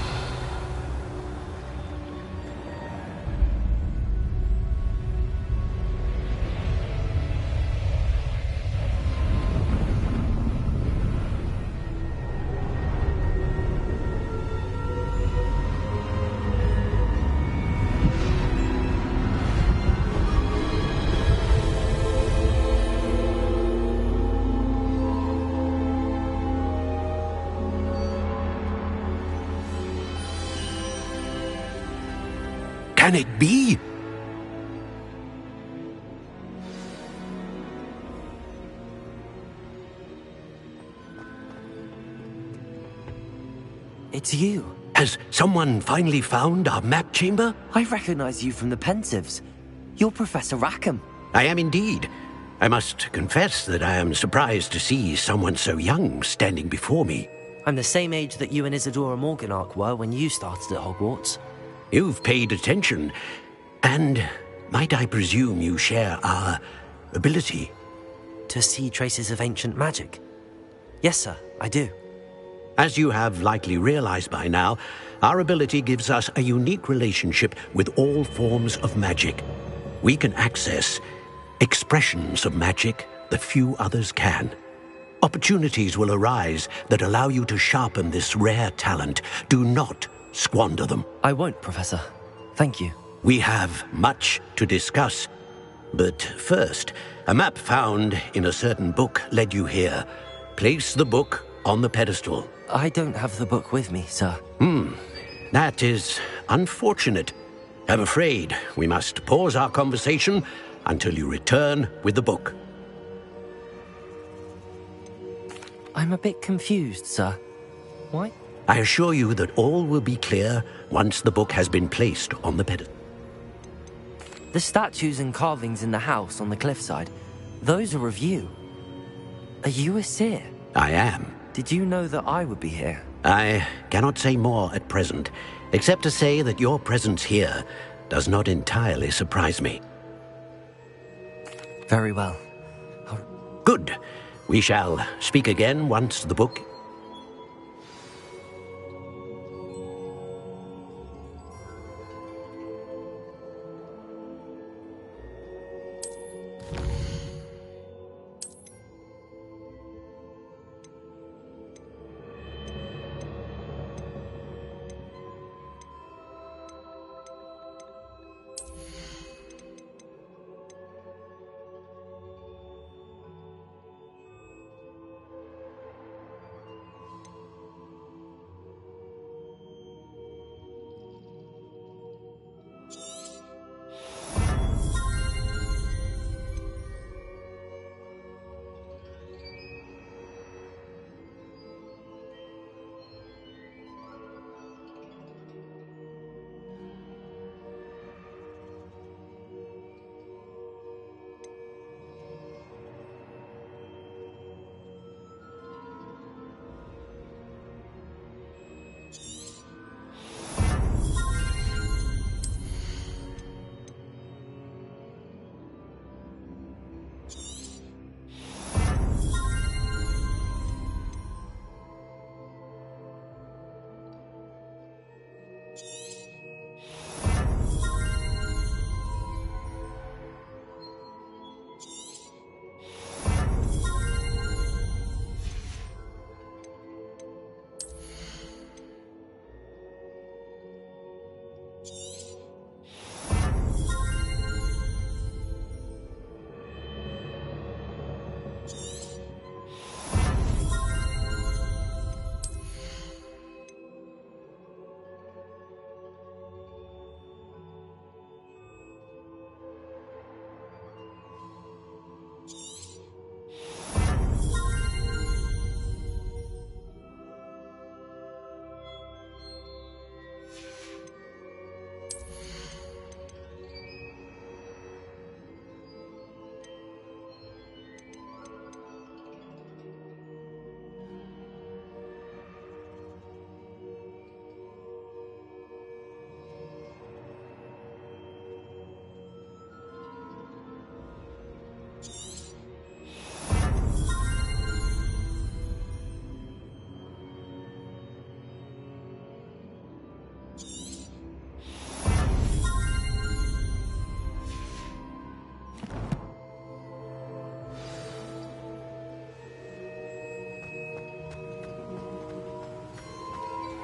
Speaker 20: Can it be?
Speaker 1: It's you.
Speaker 20: Has someone finally found our map chamber?
Speaker 1: I recognize you from the Pensives. You're Professor Rackham.
Speaker 20: I am indeed. I must confess that I am surprised to see someone so young standing before me.
Speaker 1: I'm the same age that you and Isadora Morganach were when you started at Hogwarts.
Speaker 20: You've paid attention. And might I presume you share our ability?
Speaker 1: To see traces of ancient magic? Yes, sir, I do.
Speaker 20: As you have likely realized by now, our ability gives us a unique relationship with all forms of magic. We can access expressions of magic that few others can. Opportunities will arise that allow you to sharpen this rare talent. Do not squander them.
Speaker 1: I won't, Professor. Thank you.
Speaker 20: We have much to discuss. But first, a map found in a certain book led you here. Place the book on the pedestal.
Speaker 1: I don't have the book with me, sir.
Speaker 20: That is unfortunate. I'm afraid we must pause our conversation until you return with the book.
Speaker 1: I'm a bit confused, sir. Why?
Speaker 20: I assure you that all will be clear once the book has been placed on the pedestal.
Speaker 1: The statues and carvings in the house on the cliffside, those are of you. Are you a seer?
Speaker 20: I am.
Speaker 1: Did you know that I would be here?
Speaker 20: I cannot say more at present, except to say that your presence here does not entirely surprise me.
Speaker 1: Very well.
Speaker 20: Good. We shall speak again once the book...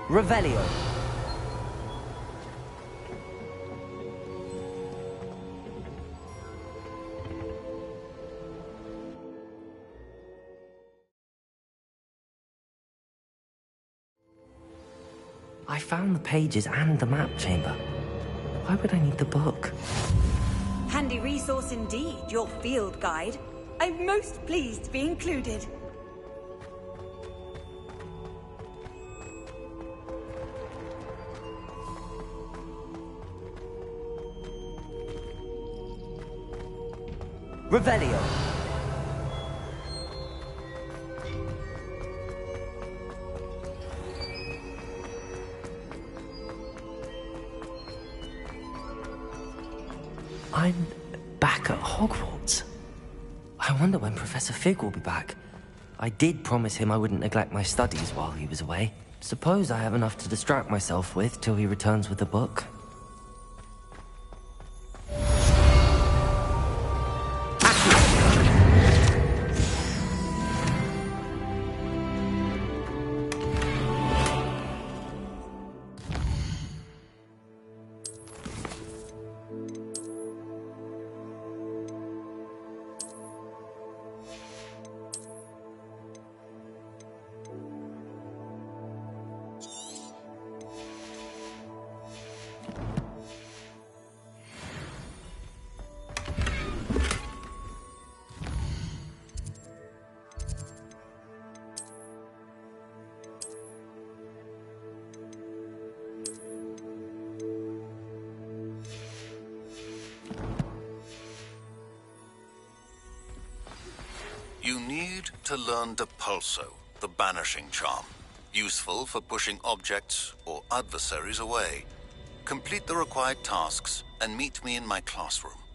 Speaker 1: Revelio. I found the pages and the map chamber. Why would I need the book?
Speaker 15: Handy resource indeed, your field guide. I'm most pleased to be included.
Speaker 1: Revelio. I'm back at Hogwarts. I wonder when Professor Fig will be back. I did promise him I wouldn't neglect my studies while he was away. Suppose I have enough to distract myself with till he returns with the book.
Speaker 3: You need to learn Depulso, the banishing charm. Useful for pushing objects or adversaries away. Complete the required tasks and meet me in my classroom.